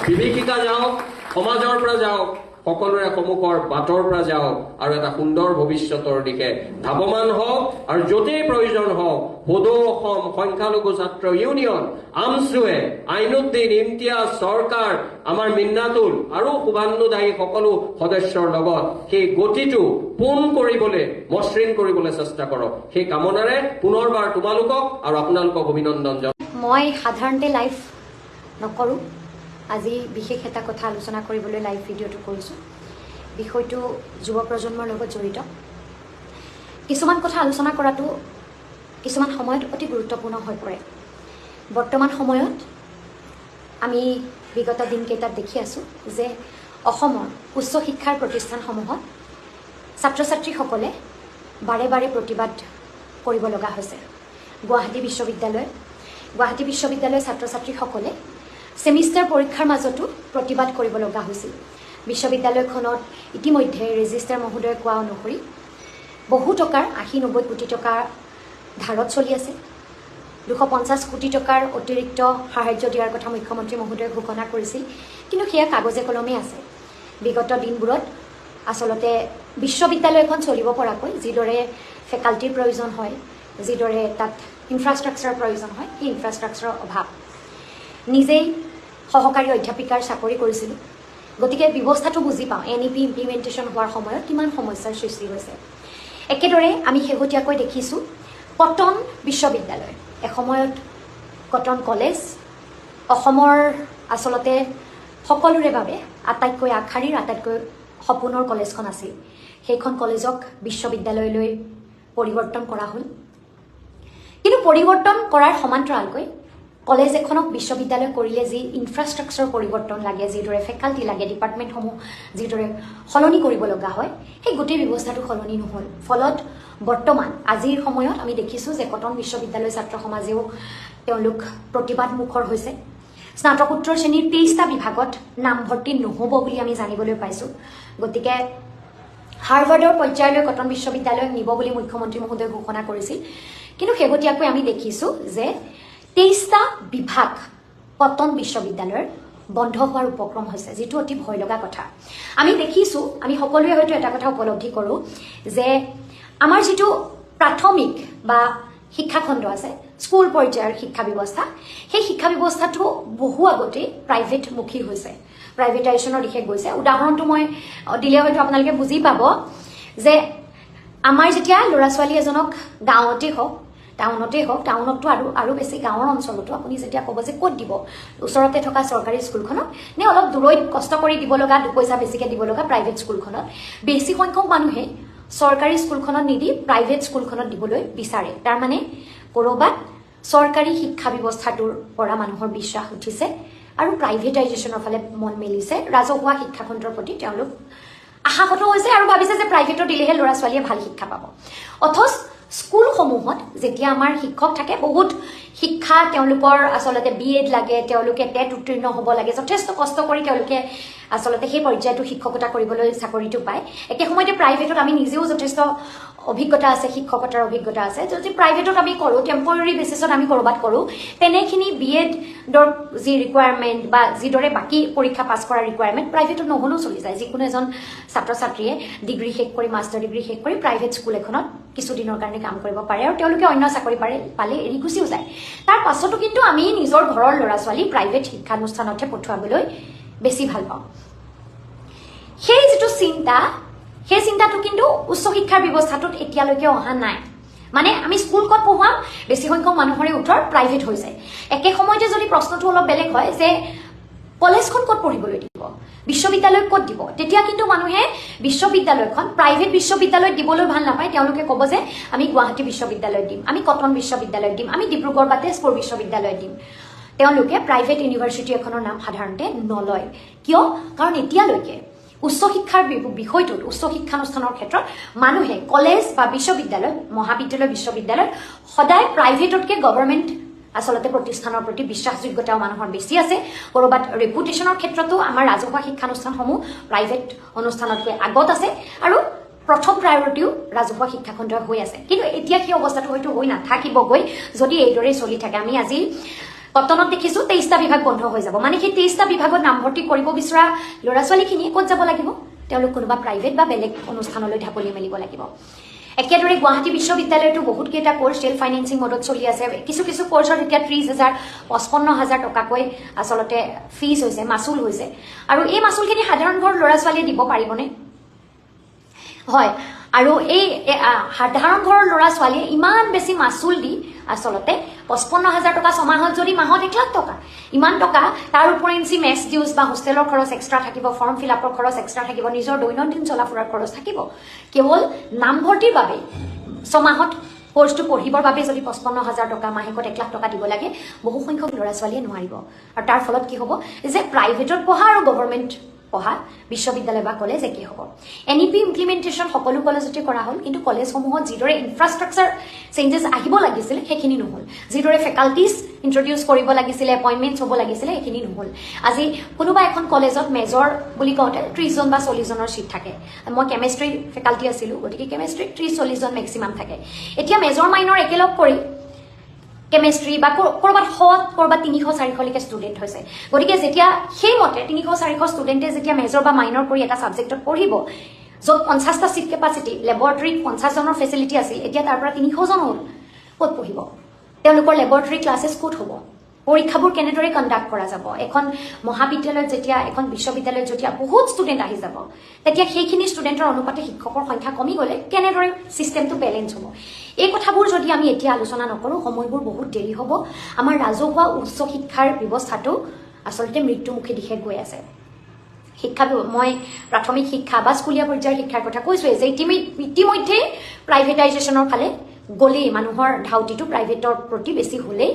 বিভীষিকা যাওক, সমাজৰ পৰা যাওক, সকলোৰে সন্মুখৰ বাটৰ পৰা যাওক আৰু এটা সুন্দৰ ভৱিষ্যতৰ দিশে ধাৱমান হওক। আৰু য'তেই প্ৰয়োজন হওক সদৌ অসম সংখ্যালঘু ছাত্ৰ ইউনিয়ন, আমছুৱে, আইনুদ্দিন, ইমতিয়াজ, চৰকাৰ, আমাৰ মিন্নাতুল আৰু শুভান্নু দায়ী সকলো সদস্যৰ লগত সেই গতিটো পোন কৰিবলৈ, মসৃণ কৰিবলৈ চেষ্টা কৰক। সেই কামনাৰে পুনৰবাৰ তোমালোকক আৰু আপোনালোকক অভিনন্দন জনাই মই সাধাৰণতে লাইভ নকৰোঁ, আজি বিশেষ এটা কথা আলোচনা কৰিবলৈ লাইভ ভিডিঅ'টো কৰিছোঁ। বিষয়টো যুৱ প্ৰজন্মৰ লগত জড়িত। কিছুমান কথা আলোচনা কৰাটো কিছুমান সময়ত অতি গুৰুত্বপূৰ্ণ হৈ পৰে। বৰ্তমান সময়ত আমি বিগত দিনকেইটাত দেখি আছোঁ যে অসমৰ উচ্চ শিক্ষাৰ প্ৰতিষ্ঠানসমূহত ছাত্ৰ ছাত্ৰীসকলে বাৰে বাৰে প্ৰতিবাদ কৰিব লগা হৈছে। গুৱাহাটী বিশ্ববিদ্যালয়ৰ ছাত্ৰ ছাত্ৰীসকলে ছেমিষ্টাৰ পৰীক্ষাৰ মাজতো প্ৰতিবাদ কৰিব লগা হৈছিল। বিশ্ববিদ্যালয়খনত ইতিমধ্যে ৰেজিষ্ট্ৰাৰ মহোদয়ে কোৱা অনুসৰি বহু টকাৰ 80-90 কোটি টকা ধাৰত চলি আছে। 250 কোটি টকাৰ অতিৰিক্ত সাহায্য দিয়াৰ কথা মুখ্যমন্ত্ৰী মহোদয়ে ঘোষণা কৰিছিল, কিন্তু সেয়া কাগজে কলমে আছে। বিগত দিনবোৰত আচলতে বিশ্ববিদ্যালয়খন চলিব পৰাকৈ যিদৰে ফেকাল্টিৰ প্ৰয়োজন হয়, যিদৰে তাত ইনফ্ৰাষ্ট্ৰাকচাৰৰ প্ৰয়োজন হয়, সেই ইনফ্ৰাষ্ট্ৰাকচাৰৰ অভাৱ। নিজেই সহকাৰী অধ্যাপিকাৰ চাকৰি কৰিছিলোঁ, গতিকে ব্যৱস্থাটো বুজি পাওঁ। NEP ইমপ্লিমেণ্টেশ্যন হোৱাৰ সময়ত কিমান সমস্যাৰ সৃষ্টি হৈছে। একেদৰে আমি শেহতীয়াকৈ দেখিছোঁ কটন বিশ্ববিদ্যালয় এসময়ত কটন কলেজ অসমৰ আচলতে সকলোৰে বাবে আটাইতকৈ আগশাৰীৰ আটাইতকৈ সপোনৰ কলেজখন আছিল সেইখন কলেজক বিশ্ববিদ্যালয়লৈ পৰিৱৰ্তন কৰা হ'ল কিন্তু পৰিৱৰ্তন কৰাৰ সমান্তৰালকৈ কলেজ এখনক বিশ্ববিদ্যালয় কৰিলে যি ইনফ্ৰাষ্ট্ৰাকচাৰ পৰিৱৰ্তন লাগে যিদৰে ফেকাল্টি লাগে ডিপাৰ্টমেণ্টসমূহ যিদৰে সলনি কৰিব লগা হয় সেই গোটেই ব্যৱস্থাটো সলনি নহ'ল ফলত বৰ্তমান আজিৰ সময়ত আমি দেখিছোঁ যে কটন বিশ্ববিদ্যালয় ছাত্ৰ সমাজেও তেওঁলোক প্ৰতিবাদ মুখৰ হৈছে স্নাতকোত্তৰ শ্ৰেণীৰ 23টা বিভাগত নামভৰ্তি নহ'ব বুলি আমি জানিবলৈ পাইছোঁ গতিকে হাৰ্ভাৰ্ডৰ পৰ্যায়লৈ কটন বিশ্ববিদ্যালয়ক নিব বুলি মুখ্যমন্ত্ৰী মহোদয়ে ঘোষণা কৰিছিল কিন্তু শেহতীয়াকৈ আমি দেখিছোঁ যে 23টা বিভাগ কটন বিশ্ববিদ্যালয়ৰ বন্ধ হোৱাৰ উপক্ৰম হৈছে যিটো অতি ভয় লগা কথা আমি দেখিছোঁ আমি সকলোৱে হয়তো এটা কথা উপলব্ধি কৰোঁ যে আমাৰ যিটো প্ৰাথমিক বা শিক্ষাখণ্ড আছে স্কুল পৰ্যায়ৰ শিক্ষা ব্যৱস্থা সেই শিক্ষা ব্যৱস্থাটো বহু আগতেই প্ৰাইভেটমুখী হৈছে প্ৰাইভেটাইজেশ্যনৰ দিশে গৈছে উদাহৰণটো মই দিলে হয়তো আপোনালোকে বুজি পাব যে আমাৰ যেতিয়া ল'ৰা ছোৱালী এজনক গাঁৱতেই হওক টাউনততো আৰু বেছি গাঁৱৰ অঞ্চলতো আপুনি যেতিয়া ক'ব যে ক'ত দিব ওচৰতে থকা চৰকাৰী স্কুলখনত নে অলপ দূৰৈত কষ্ট কৰি দিব লগা দুপইচা বেছিকৈ দিব লগা প্ৰাইভেট স্কুলখনত বেছি সংখ্যক মানুহে চৰকাৰী স্কুলখনত নিদি প্ৰাইভেট স্কুলখনত দিবলৈ বিচাৰে তাৰমানে ক'ৰবাত চৰকাৰী শিক্ষা ব্যৱস্থাটোৰ পৰা মানুহৰ বিশ্বাস উঠিছে আৰু প্ৰাইভেটাইজেশ্যনৰ ফালে মন মেলিছে ৰাজহুৱা শিক্ষাখণ্ডৰ প্ৰতি তেওঁলোক আশাগত হৈছে আৰু ভাবিছে যে প্ৰাইভেটত দিলেহে ল'ৰা ছোৱালীয়ে ভাল শিক্ষা পাব অথচ স্কুলসমূহত যেতিয়া আমাৰ শিক্ষক থাকে বহুত শিক্ষা তেওঁলোকৰ আচলতে BEd লাগে তেওঁলোকে টেট উত্তীৰ্ণ হ'ব লাগে যথেষ্ট কষ্ট কৰি তেওঁলোকে আচলতে সেই পৰ্যায়টো শিক্ষকতা কৰিবলৈ চাকৰিটো পায় একে সময়তে প্ৰাইভেটত আমি নিজেও যথেষ্ট অভিজ্ঞতা আছে শিক্ষকতাৰ অভিজ্ঞতা আছে যদি প্ৰাইভেটত আমি কৰোঁ টেম্পৰাৰী বেচিছত আমি ক'ৰবাত কৰোঁ তেনেখিনি BEdৰ যি ৰিকুৱাৰমেণ্ট বা যিদৰে বাকী পৰীক্ষা পাছ কৰাৰ ৰিকুৱাৰমেণ্ট প্ৰাইভেটত নহ'লেও চলি যায় যিকোনো এজন ছাত্ৰ ছাত্ৰীয়ে ডিগ্ৰী শেষ কৰি মাষ্টাৰ ডিগ্ৰী শেষ কৰি প্ৰাইভেট স্কুল এখনত কিছুদিনৰ কাৰণে কাম কৰিব পাৰে আৰু তেওঁলোকে অন্য চাকৰি পালে এৰি গুচিও যায় তাৰ পাছতো কিন্তু আমি নিজৰ ঘৰৰ ল'ৰা ছোৱালী প্ৰাইভেট শিক্ষানুষ্ঠানতহে পঠুৱাবলৈ বেছি ভাল পাওঁ সেই যিটো চিন্তা সেই চিন্তাটো কিন্তু উচ্চ শিক্ষাৰ ব্যৱস্থাটোত এতিয়ালৈকে অহা নাই মানে আমি স্কুল ক'ত পঢ়ুৱাম বেছি সংখ্যক মানুহৰে উত্তৰ প্ৰাইভেট হৈ যায় একে সময়তে যদি প্ৰশ্নটো অলপ বেলেগ হয় যে কলেজখন ক'ত পঢ়িবলৈ দিব বিশ্ববিদ্যালয় ক'ত দিব তেতিয়া কিন্তু মানুহে বিশ্ববিদ্যালয়খন প্ৰাইভেট বিশ্ববিদ্যালয়ত দিবলৈ ভাল নাপায় তেওঁলোকে ক'ব যে আমি গুৱাহাটী বিশ্ববিদ্যালয়ত দিম আমি কটন বিশ্ববিদ্যালয়ত দিম আমি ডিব্ৰুগড় বা তেজপুৰ বিশ্ববিদ্যালয়ত দিম তেওঁলোকে প্ৰাইভেট ইউনিভাৰ্চিটি এখনৰ নাম সাধাৰণতে নলয় কিয় কাৰণ এতিয়ালৈকে উচ্চ শিক্ষাৰ বিষয়টোত উচ্চ শিক্ষানুষ্ঠানৰ ক্ষেত্ৰত মানুহে কলেজ বা বিশ্ববিদ্যালয় মহাবিদ্যালয় বিশ্ববিদ্যালয় সদায় প্ৰাইভেটতকৈ গভৰ্ণমেণ্ট আচলতে প্ৰতিষ্ঠানৰ প্ৰতি বিশ্বাসযোগ্যতাও মানুহৰ বেছি আছে ক'ৰবাত ৰেপুটেশ্যনৰ ক্ষেত্ৰতো আমাৰ ৰাজহুৱা শিক্ষানুষ্ঠানসমূহ প্ৰাইভেট অনুষ্ঠানতকৈ আগত আছে আৰু প্ৰথম প্ৰায়ৰিটিও ৰাজহুৱা শিক্ষাখণ্ডই হৈ আছে কিন্তু এতিয়া সেই অৱস্থাটো হয়তো হৈ নাথাকিবগৈ যদি এইদৰেই চলি থাকে আমি আজি কটনত দেখিছোঁ 23টা বিভাগ বন্ধ হৈ যাব মানে সেই 23টা বিভাগত নামভৰ্তি কৰিব বিচৰা ল'ৰা ছোৱালীখিনিয়ে ক'ত যাব লাগিব তেওঁলোক কোনোবা প্ৰাইভেট বা বেলেগ অনুষ্ঠানলৈ ঢাপলি মেলিব লাগিব একেদৰে গুৱাহাটী বিশ্ববিদ্যালয়তো বহুতকেইটা কোৰ্চ ছেল্ফ ফাইনেন্সিং মডত চলি আছে কিছু কোৰ্চত এতিয়া 30,000 55,000 টকাকৈ আচলতে ফিজ হৈছে মাচুল হৈছে আৰু এই মাচুলখিনি সাধাৰণ ঘৰৰ ল'ৰা ছোৱালীয়ে দিব পাৰিবনে হয় আৰু এই সাধাৰণ ঘৰৰ ল'ৰা ছোৱালীয়ে ইমান বেছি মাচুল দি আচলতে 55,000 টকা ছমাহত যদি মাহত 1 লাখ টকা ইমান টকা তাৰ উপৰিঞ্চি মেছ ডিউজ বা হোষ্টেলৰ খৰচ এক্সট্ৰা থাকিব ফৰ্ম ফিল আপৰ খৰচ এক্সট্ৰা থাকিব নিজৰ দৈনন্দিন চলা ফুৰাৰ খৰচ থাকিব কেৱল নামভৰ্তিৰ বাবে ছমাহত কোৰ্চটো পঢ়িবৰ বাবে যদি 55,000 টকা মাহেকত 1 লাখ টকা দিব লাগে বহু সংখ্যক ল'ৰা ছোৱালীয়ে নোৱাৰিব আৰু তাৰ ফলত কি হ'ব যে প্ৰাইভেটত পঢ়া আৰু গভৰ্ণমেণ্ট পঢ়া বিশ্ববিদ্যালয় বা কলেজ একেই হ'ব NEP ইমপ্লিমেণ্টেশ্যন সকলো কলেজতে কৰা হ'ল কিন্তু কলেজসমূহত যিদৰে ইনফ্ৰাষ্ট্ৰাকচাৰ চেঞ্জেছ আহিব লাগিছিল সেইখিনি নহ'ল যিদৰে ফেকাল্টিজ ইন্ট্ৰডিউচ কৰিব লাগিছিল এপইণ্টমেণ্টছ হ'ব লাগিছিল সেইখিনি নহ'ল আজি কোনোবা এখন কলেজত মেজৰ বুলি কওঁতে 30 জন বা 40 জনৰ চিট থাকে মই কেমেষ্ট্ৰিৰ ফেকাল্টি আছিলোঁ গতিকে কেমেষ্ট্ৰিত 30-40 জন মেক্সিমাম থাকে এতিয়া মেজৰ মাইনৰ একেলগ কৰি কেমেষ্ট্ৰি বা ক'ৰবাত ক'ৰবাত 300-400লৈকে ষ্টুডেণ্ট হৈছে গতিকে যেতিয়া সেইমতে 300-400 ষ্টুডেণ্টে যেতিয়া মেজৰ বা মাইনৰ কৰি এটা ছাবজেক্টত পঢ়িব য'ত 50টা চিট কেপাচিটি লেবৰেটৰীত 50 জনৰ ফেচিলিটি আছিল এতিয়া তাৰ পৰা 300 জন হ'ল ক'ত পঢ়িব তেওঁলোকৰ লেবৰেটৰী ক্লাছেছ ক'ত হ'ব পৰীক্ষাবোৰ কেনেদৰে কণ্ডাক্ট কৰা যাব এখন মহাবিদ্যালয়ত যেতিয়া এখন বিশ্ববিদ্যালয়ত যেতিয়া বহুত ষ্টুডেণ্ট আহি যাব তেতিয়া সেইখিনি ষ্টুডেণ্টৰ অনুপাতে শিক্ষকৰ সংখ্যা কমি গ'লে কেনেদৰে ছিষ্টেমটো বেলেঞ্চ হ'ব এই কথাবোৰ যদি আমি এতিয়া আলোচনা নকৰোঁ সময়বোৰ বহুত দেৰি হ'ব আমাৰ ৰাজহুৱা উচ্চ শিক্ষাৰ ব্যৱস্থাটো আচলতে মৃত্যুমুখী দিশে গৈ আছে শিক্ষা মই প্ৰাথমিক শিক্ষা বা স্কুলীয়া পৰ্যায়ৰ শিক্ষাৰ কথা কৈছোঁৱে যে ইতিমধ্যে প্ৰাইভেটাইজেশ্যনৰ ফালে গ'লেই মানুহৰ ধাউতিটো প্ৰাইভেটৰ প্ৰতি বেছি হ'লেই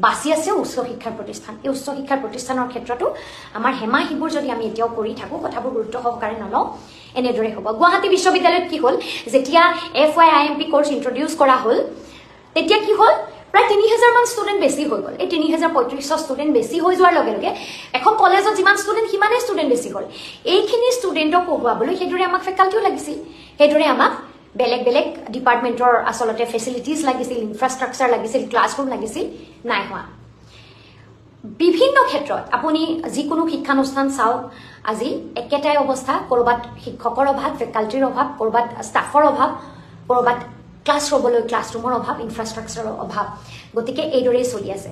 বাচি আছে উচ্চ শিক্ষাৰ প্ৰতিষ্ঠান এই উচ্চ শিক্ষাৰ প্ৰতিষ্ঠানৰ ক্ষেত্ৰতো আমাৰ হেমাহিবোৰ যদি আমি এতিয়াও কৰি থাকোঁ কথাবোৰ গুৰুত্ব সহকাৰে নলওঁ এনেদৰে হ'ব গুৱাহাটী বিশ্ববিদ্যালয়ত কি হ'ল যেতিয়া FYIMP কোৰ্চ ইন্ট্ৰডিউচ কৰা হ'ল তেতিয়া কি হ'ল প্ৰায় ৩,০০০ মান ষ্টুডেণ্ট বেছি হৈ গ'ল এই ৩,০৩৫ ষ্টুডেণ্ট বেছি হৈ যোৱাৰ লগে লগে এখন কলেজত যিমান ষ্টুডেণ্ট সিমানেই ষ্টুডেণ্ট বেছি হ'ল এইখিনি ষ্টুডেণ্টক পঢ়ুৱাবলৈ সেইদৰে আমাক ফেকাল্টিও লাগিছিল সেইদৰে আমাক বেলেগ বেলেগ ডিপাৰ্টমেণ্টৰ আচলতে ফেচিলিটিজ লাগিছিল ইনফ্ৰাষ্ট্ৰাকচাৰ লাগিছিল ক্লাছৰুম লাগিছিল নাই হোৱা বিভিন্ন ক্ষেত্ৰত আপুনি যিকোনো শিক্ষানুষ্ঠান চাওক আজি একেটাই অৱস্থা ক'ৰবাত শিক্ষকৰ অভাৱ ফেকাল্টিৰ অভাৱ ক'ৰবাত ষ্টাফৰ অভাৱ ক'ৰবাত ক্লাছ হ'বলৈ ক্লাছৰুমৰ অভাৱ ইনফ্ৰাষ্ট্ৰাকচাৰৰ অভাৱ গতিকে এইদৰেই চলি আছে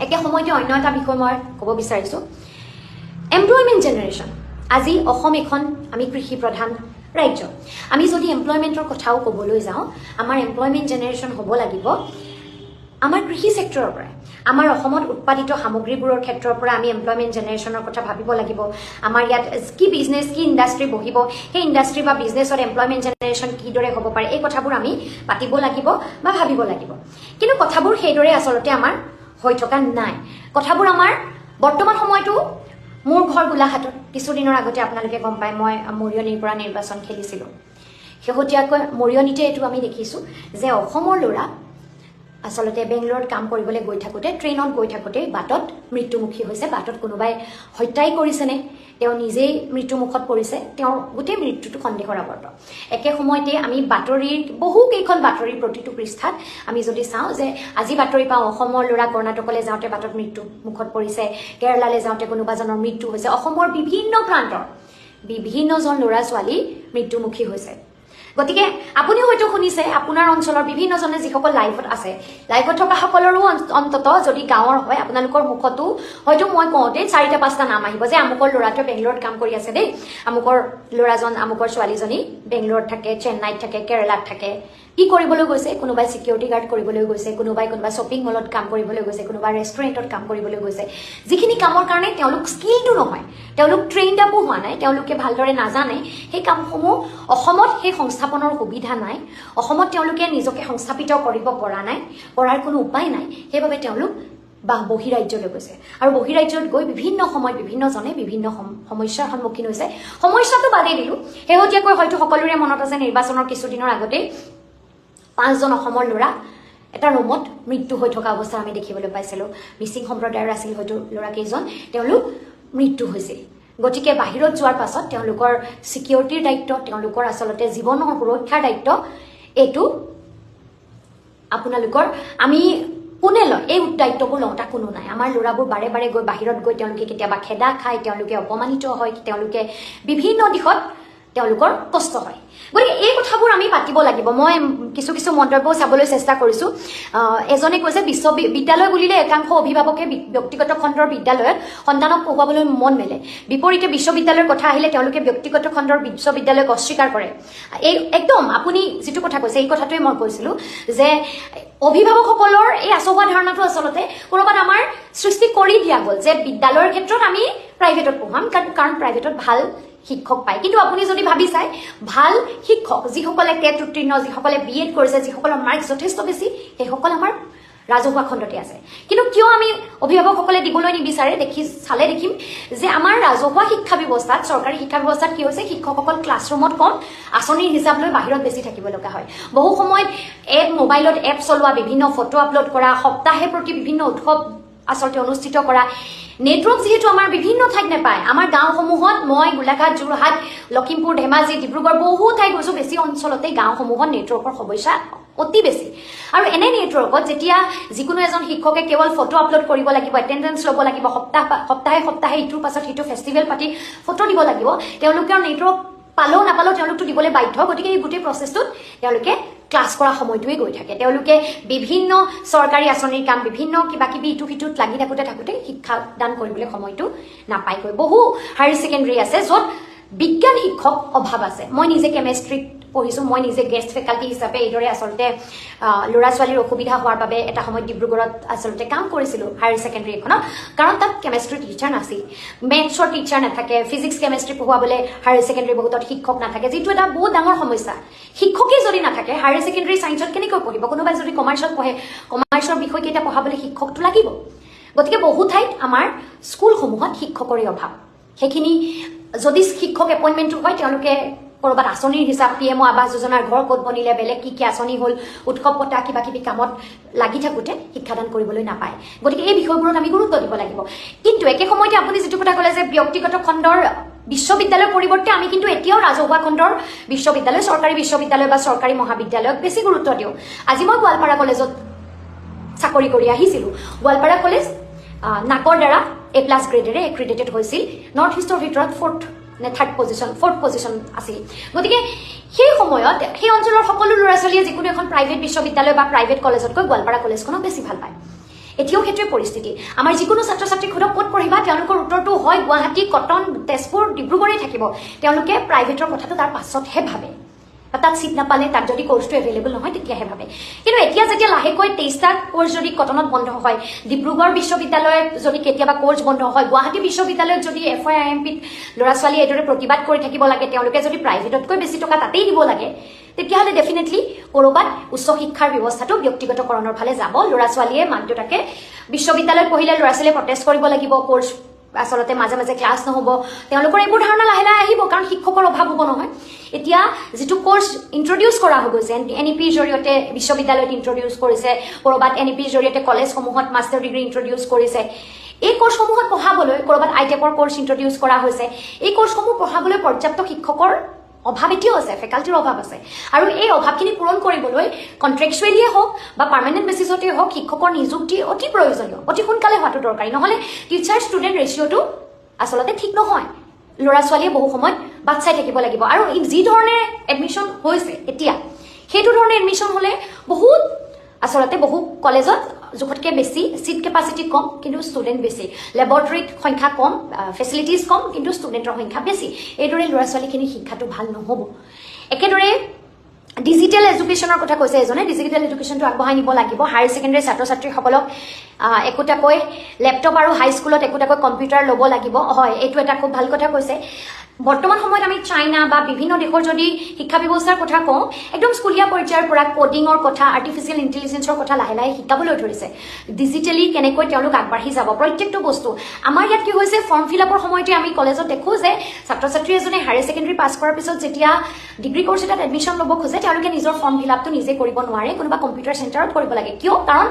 একে সময়তে অন্য এটা বিষয় মই ক'ব বিচাৰিছোঁ এমপ্লয়মেণ্ট জেনেৰেশ্যন আজি অসম এখন আমি কৃষি প্ৰধান ৰাজ্য আমি যদি এমপ্লয়মেণ্টৰ কথাও ক'বলৈ যাওঁ আমাৰ এমপ্লয়মেণ্ট জেনেৰেশ্যন হ'ব লাগিব আমাৰ কৃষি ছেক্টৰৰ পৰা আমাৰ অসমত উৎপাদিত সামগ্ৰীবোৰৰ ক্ষেত্ৰৰ পৰা আমি এমপ্লয়মেণ্ট জেনেৰেশ্যনৰ কথা ভাবিব লাগিব আমাৰ ইয়াত কি বিজনেছ কি ইণ্ডাষ্ট্ৰী বহিব সেই ইণ্ডাষ্ট্ৰী বা বিজনেছত এমপ্লয়মেণ্ট জেনেৰেশ্যন কিদৰে হ'ব পাৰে এই কথাবোৰ আমি পাতিব লাগিব বা ভাবিব লাগিব কিন্তু কথাবোৰ সেইদৰে আচলতে আমাৰ হৈ থকা নাই কথাবোৰ আমাৰ বৰ্তমান সময়তো মোৰ ঘৰ গোলাঘাটত কিছুদিনৰ আগতে আপোনালোকে গম পায় মই মৰিয়নিৰ পৰা নিৰ্বাচন খেলিছিলোঁ শেহতীয়াকৈ মৰিয়নিতে এইটো আমি দেখিছোঁ যে অসমৰ ল'ৰা আচলতে বেংগলোৰত কাম কৰিবলৈ গৈ থাকোঁতে ট্ৰেইনত গৈ থাকোঁতে বাটত মৃত্যুমুখী হৈছে বাটত কোনোবাই হত্যাই কৰিছেনে তেওঁ নিজেই মৃত্যুমুখত পৰিছে তেওঁৰ গোটেই মৃত্যুটো সন্দেহৰ আৱৰ্ত একে সময়তে আমি বাতৰিৰ বহুকেইখন বাতৰিৰ প্ৰতিটো পৃষ্ঠাত আমি যদি চাওঁ যে আজি বাতৰি পাওঁ অসমৰ ল'ৰা কৰ্ণাটকলৈ যাওঁতে বাটত মৃত্যুমুখত পৰিছে কেৰালালৈ যাওঁতে কোনোবাজনৰ মৃত্যু হৈছে অসমৰ বিভিন্ন প্ৰান্তৰ বিভিন্নজন ল'ৰা ছোৱালী মৃত্যুমুখী হৈছে গতিকে আপুনি হয়তো শুনিছে আপোনাৰ অঞ্চলৰ বিভিন্নজনে যিসকল লাইভত আছে লাইভত থকা সকলৰো অন্তত যদি গাঁৱৰ হয় আপোনালোকৰ মুখতো হয়তো মই কওঁতে ৪-৫টা নাম আহিব যে আমুকৰ ল'ৰাটোৱে বেংগলোৰত কাম কৰি আছে দেই আমুকৰ ল'ৰাজন আমুকৰ ছোৱালীজনী বেংগলোৰত থাকে চেন্নাইত থাকে কেৰালাত থাকে কি কৰিবলৈ গৈছে কোনোবাই সিকিউৰিটি গাৰ্ড কৰিবলৈ গৈছে কোনোবাই শ্বপিং মলত কাম কৰিবলৈ গৈছে কোনোবাই ৰেষ্টুৰেণ্টত কাম কৰিবলৈ গৈছে যিখিনি কামৰ কাৰণে তেওঁলোক স্কিলটো নহয় তেওঁলোক ট্ৰেইনড আপো হোৱা নাই তেওঁলোকে ভালদৰে নাজানে সেই কামসমূহ অসমত সেই সংস্থাপনৰ সুবিধা নাই অসমত তেওঁলোকে নিজকে সংস্থাপিত কৰিব পৰা নাই কৰাৰ কোনো উপায় নাই সেইবাবে তেওঁলোক বা বহিৰাজ্যলৈ গৈছে আৰু বহিৰাজ্যত গৈ বিভিন্ন সময়ত বিভিন্নজনে বিভিন্ন সমস্যাৰ সন্মুখীন হৈছে সমস্যাটো বাদেই দিলোঁ শেহতীয়াকৈ হয়তো সকলোৰে মনত আছে নিৰ্বাচনৰ কিছুদিনৰ আগতে 5জন অসমৰ ল'ৰা এটা ৰুমত মৃত্যু হৈ থকা অৱস্থা আমি দেখিবলৈ পাইছিলোঁ মিচিং সম্প্ৰদায়ৰ আছিল হয়তো ল'ৰাকেইজন তেওঁলোক মৃত্যু হৈছিল গতিকে বাহিৰত যোৱাৰ পাছত তেওঁলোকৰ সিকিউৰিটিৰ দায়িত্ব তেওঁলোকৰ আচলতে জীৱনৰ সুৰক্ষাৰ দায়িত্ব এইটো আপোনালোকৰ আমি কোনে লয় এই দায়িত্ববোৰ লওঁতা কোনো নাই আমাৰ ল'ৰাবোৰ বাৰে বাৰে গৈ বাহিৰত গৈ তেওঁলোকে কেতিয়াবা খেদা খায় তেওঁলোকে অপমানিত হয় তেওঁলোকে বিভিন্ন দিশত তেওঁলোকৰ কষ্ট হয় গতিকে এই কথাবোৰ আমি পাতিব লাগিব মই কিছু মন্তব্য চাবলৈ চেষ্টা কৰিছোঁ এজনে কৈছে বিদ্যালয় বুলিলে একাংশ অভিভাৱকে ব্যক্তিগত খণ্ডৰ বিদ্যালয়ত সন্তানক পঢ়ুৱাবলৈ মন মেলে বিপৰীতে বিশ্ববিদ্যালয়ৰ কথা আহিলে তেওঁলোকে ব্যক্তিগত খণ্ডৰ বিশ্ববিদ্যালয়ক অস্বীকাৰ কৰে এই একদম আপুনি যিটো কথা কৈছে এই কথাটোৱে মই কৈছিলোঁ যে অভিভাৱকসকলৰ এই আচহুৱা ধাৰণাটো আচলতে ক'ৰবাত আমাৰ সৃষ্টি কৰি দিয়া গ'ল যে বিদ্যালয়ৰ ক্ষেত্ৰত আমি প্ৰাইভেটত পঢ়াম কাৰণ প্ৰাইভেটত ভাল শিক্ষক পায় কিন্তু আপুনি যদি ভাবি চাই ভাল শিক্ষক যিসকলে টেট উত্তীৰ্ণ যিসকলে BEd কৰিছে যিসকলৰ মাৰ্ক যথেষ্ট বেছি সেইসকল আমাৰ ৰাজহুৱা খণ্ডতে আছে কিন্তু কিয় আমি অভিভাৱকসকলে দিবলৈ নিবিচাৰে চালে দেখিম যে আমাৰ ৰাজহুৱা শিক্ষা ব্যৱস্থাত চৰকাৰী শিক্ষা ব্যৱস্থাত কি হৈছে শিক্ষকসকল ক্লাছৰুমত কম আঁচনিৰ হিচাপ লৈ বাহিৰত বেছি থাকিব লগা হয় বহু সময়ত মোবাইলত এপ চলোৱা বিভিন্ন ফটো আপলোড কৰা সপ্তাহে প্ৰতি বিভিন্ন উৎসৱ আচলতে অনুষ্ঠিত কৰা নেটৱৰ্ক যিহেতু আমাৰ বিভিন্ন ঠাইত নাপায় আমাৰ গাঁওসমূহত মই গোলাঘাট যোৰহাট লখিমপুৰ ধেমাজি ডিব্ৰুগড় বহু ঠাই গৈছোঁ বেছি অঞ্চলতে গাঁওসমূহত নেটৱৰ্কৰ সমস্যা অতি বেছি আৰু এনে নেটৱৰ্কত যেতিয়া যিকোনো এজন শিক্ষকে কেৱল ফটো আপলোড কৰিব লাগিব এটেণ্ডেঞ্চ ল'ব লাগিব সপ্তাহে ইটোৰ পাছত সিটো ফেষ্টিভেল পাতি ফটো দিব লাগিব তেওঁলোকৰ নেটৱৰ্ক পালেও নাপালেও তেওঁলোকতো দিবলৈ বাধ্য গতিকে এই গোটেই প্ৰচেছটোত তেওঁলোকে ক্লাছ কৰা সময়টোৱে গৈ থাকে তেওঁলোকে বিভিন্ন চৰকাৰী আঁচনিৰ কাম বিভিন্ন কিবা কিবি ইটো সিটোত লাগি থাকোঁতে শিক্ষাদান কৰিবলৈ সময়টো নাপায়গৈ বহু হায়াৰ ছেকেণ্ডেৰী আছে য'ত বিজ্ঞান শিক্ষক অভাৱ আছে মই নিজে কেমেষ্ট্ৰিত পঢ়িছোঁ মই নিজে গেষ্ট ফেকাল্টি হিচাপে এইদৰে আচলতে ল'ৰা ছোৱালীৰ অসুবিধা হোৱাৰ বাবে এটা সময়ত ডিব্ৰুগড়ত আচলতে কাম কৰিছিলোঁ হায়াৰ ছেকেণ্ডেৰী এখনত কাৰণ তাত কেমেষ্ট্ৰি টিচাৰ নাছিল মেথছৰ টিচাৰ নাথাকে ফিজিক্স কেমেষ্ট্ৰি পঢ়ুৱাবলৈ হায়াৰ ছেকেণ্ডেৰী বহুতত শিক্ষক নাথাকে যিটো এটা বহুত ডাঙৰ সমস্যা শিক্ষকেই যদি নাথাকে হায়াৰ ছেকেণ্ডেৰী ছায়েন্সত কেনেকৈ পঢ়িব কোনোবাই যদি কমাৰ্চত পঢ়ে কমাৰ্চৰ বিষয়কেইটা পঢ়াবলৈ শিক্ষকটো লাগিব গতিকে বহু ঠাইত আমাৰ স্কুলসমূহত শিক্ষকৰে অভাৱ সেইখিনি যদি শিক্ষক এপইণ্টমেণ্টটো হয় তেওঁলোকে কৰবাত আঁচনিৰ হিচাপ পিএমঅ আৱাস যোজনাৰ ঘৰ ক'ত বনিলে বেলেগ কি আঁচনি হ'ল উৎসৱ পতা কিবা কিবি কামত লাগি থাকোঁতে শিক্ষাদান কৰিবলৈ নাপায় গতিকে এই বিষয়বোৰত আমি গুৰুত্ব দিব লাগিব কিন্তু একে সময়তে আপুনি যিটো কথা ক'লে যে ব্যক্তিগত খণ্ডৰ বিশ্ববিদ্যালয়ৰ পৰিৱৰ্তে আমি কিন্তু এতিয়াও ৰাজহুৱা খণ্ডৰ বিশ্ববিদ্যালয় চৰকাৰী বিশ্ববিদ্যালয় বা চৰকাৰী মহাবিদ্যালয়ক বেছি গুৰুত্ব দিওঁ আজি মই গোৱালপাৰা কলেজত চাকৰি কৰি আহিছিলোঁ গোৱালপাৰা কলেজ নাকৰ দ্বাৰা A+ গ্ৰেডেৰে এক্ৰিডিটেড হৈছিল নৰ্থ ইষ্টৰ ভিতৰত ফ'ৰ্থ পজিশ্যন আছিল গতিকে সেই সময়ত সেই অঞ্চলৰ সকলো ল'ৰা ছোৱালীয়ে যিকোনো এখন প্ৰাইভেট বিশ্ববিদ্যালয় বা প্ৰাইভেট কলেজতকৈ গোৱালপাৰা কলেজখনক বেছি ভাল পায় এতিয়াও সেইটোৱে পৰিস্থিতি আমাৰ যিকোনো ছাত্ৰ ছাত্ৰীক সোধক ক'ত পঢ়িবা তেওঁলোকৰ উত্তৰটো হয় গুৱাহাটী কটন তেজপুৰ ডিব্ৰুগড়েই থাকিব তেওঁলোকে প্ৰাইভেটৰ কথাটো তাৰ পাছতহে ভাবে তাত চিট নাপালে তাত যদি কোৰ্চটো এভেইলেবল নহয় তেতিয়াহে ভাবে কিন্তু এতিয়া যেতিয়া লাহেকৈ 23টা কোৰ্চ যদি কটনত বন্ধ হয় ডিব্ৰুগড় বিশ্ববিদ্যালয়ত যদি কেতিয়াবা কোৰ্চ বন্ধ হয় গুৱাহাটী বিশ্ববিদ্যালয়ত যদি FIIMPত ল'ৰা ছোৱালী এইদৰে প্ৰতিবাদ কৰি থাকিব লাগে তেওঁলোকে যদি প্ৰাইভেটতকৈ বেছি টকা তাতেই দিব লাগে তেতিয়াহ'লে ডেফিনেটলি ক'ৰবাত উচ্চ শিক্ষাৰ ব্যৱস্থাটো ব্যক্তিগতকৰণৰ ফালে যাব ল'ৰা ছোৱালীয়ে মাক দেউতাকে বিশ্ববিদ্যালয়ত পঢ়িলে ল'ৰা ছোৱালীয়ে প্ৰটেষ্ট কৰিব লাগিব কোৰ্চ আচলতে মাজে মাজে ক্লাছ নহ'ব তেওঁলোকৰ এইবোৰ ধাৰণা লাহে লাহে আহিব কাৰণ শিক্ষকৰ অভাৱ হ'ব নহয় এতিয়া যিটো কোৰ্চ ইন্ট্ৰডিউচ কৰা হৈ গৈছে NEPৰ জৰিয়তে বিশ্ববিদ্যালয়ত ইন্ট্ৰডিউচ কৰিছে ক'ৰবাত NEPৰ জৰিয়তে কলেজসমূহত মাষ্টাৰ ডিগ্ৰী ইন্ট্ৰডিউচ কৰিছে এই কোৰ্চসমূহত পঢ়াবলৈ ক'ৰবাত ITEPৰ কোৰ্চ ইন্ট্ৰডিউচ কৰা হৈছে এই কোৰ্চসমূহ পঢ়াবলৈ পৰ্যাপ্ত শিক্ষকৰ অভাৱ এতিয়াও আছে ফেকাল্টিৰ অভাৱ আছে আৰু এই অভাৱখিনি পূৰণ কৰিবলৈ কণ্ট্ৰেকচুৱেলিয়ে হওক বা পাৰ্মানেণ্ট বেচিছতে হওক শিক্ষকৰ নিযুক্তি অতি প্ৰয়োজনীয় অতি সোনকালে হোৱাটো দৰকাৰী নহ'লে টিচাৰ ষ্টুডেণ্ট ৰেচিঅ'টো আচলতে ঠিক নহয় ল'ৰা ছোৱালীয়ে বহু সময়ত বাট চাই থাকিব লাগিব আৰু যি ধৰণে এডমিশ্যন হৈছে এতিয়া সেইটো ধৰণে এডমিশ্যন হ'লে বহুত আচলতে বহু কলেজত জোখতকৈ বেছি চিট কেপাচিটি কম কিন্তু ষ্টুডেণ্ট বেছি লেবৰেটৰীত সংখ্যা কম ফেচিলিটিজ কম কিন্তু ষ্টুডেণ্টৰ সংখ্যা বেছি এইদৰে ল'ৰা ছোৱালীখিনিৰ শিক্ষাটো ভাল নহ'ব একেদৰে ডিজিটেল এডুকেশ্যনৰ কথা কৈছে এজনে ডিজিটেল এডুকেশ্যনটো আগবঢ়াই নিব লাগিব হায়াৰ ছেকেণ্ডেৰী ছাত্ৰ ছাত্ৰীসকলক একোটাকৈ লেপটপ আৰু হাইস্কুলত একোটাকৈ কম্পিউটাৰ ল'ব লাগিব হয় এইটো এটা খুব ভাল কথা কৈছে বৰ্তমান সময়ত আমি চাইনা বা বিভিন্ন দেশৰ যদি শিক্ষা ব্যৱস্থাৰ কথা কওঁ একদম স্কুলীয়া পৰ্যায়ৰ পৰা কোডিঙৰ কথা আৰ্টিফিচিয়েল ইণ্টেলিজেন্সৰ কথা লাহে লাহে শিকাবলৈ ধৰিছে ডিজিটেলি কেনেকৈ তেওঁলোক আগবাঢ়ি যাব প্ৰত্যেকটো বস্তু আমাৰ ইয়াত কি হৈছে ফৰ্ম ফিল আপৰ সময়তে আমি কলেজত দেখোঁ যে ছাত্ৰ ছাত্ৰী এজনে হায়াৰ ছেকেণ্ডেৰী পাছ কৰাৰ পিছত যেতিয়া ডিগ্ৰী কোৰ্চ এটাত এডমিশ্যন ল'ব খোজে তেওঁলোকে নিজৰ ফৰ্ম ফিল আপটো নিজে কৰিব নোৱাৰে কোনোবা কম্পিউটাৰ চেণ্টাৰত কৰিব লাগে কিয় কাৰণ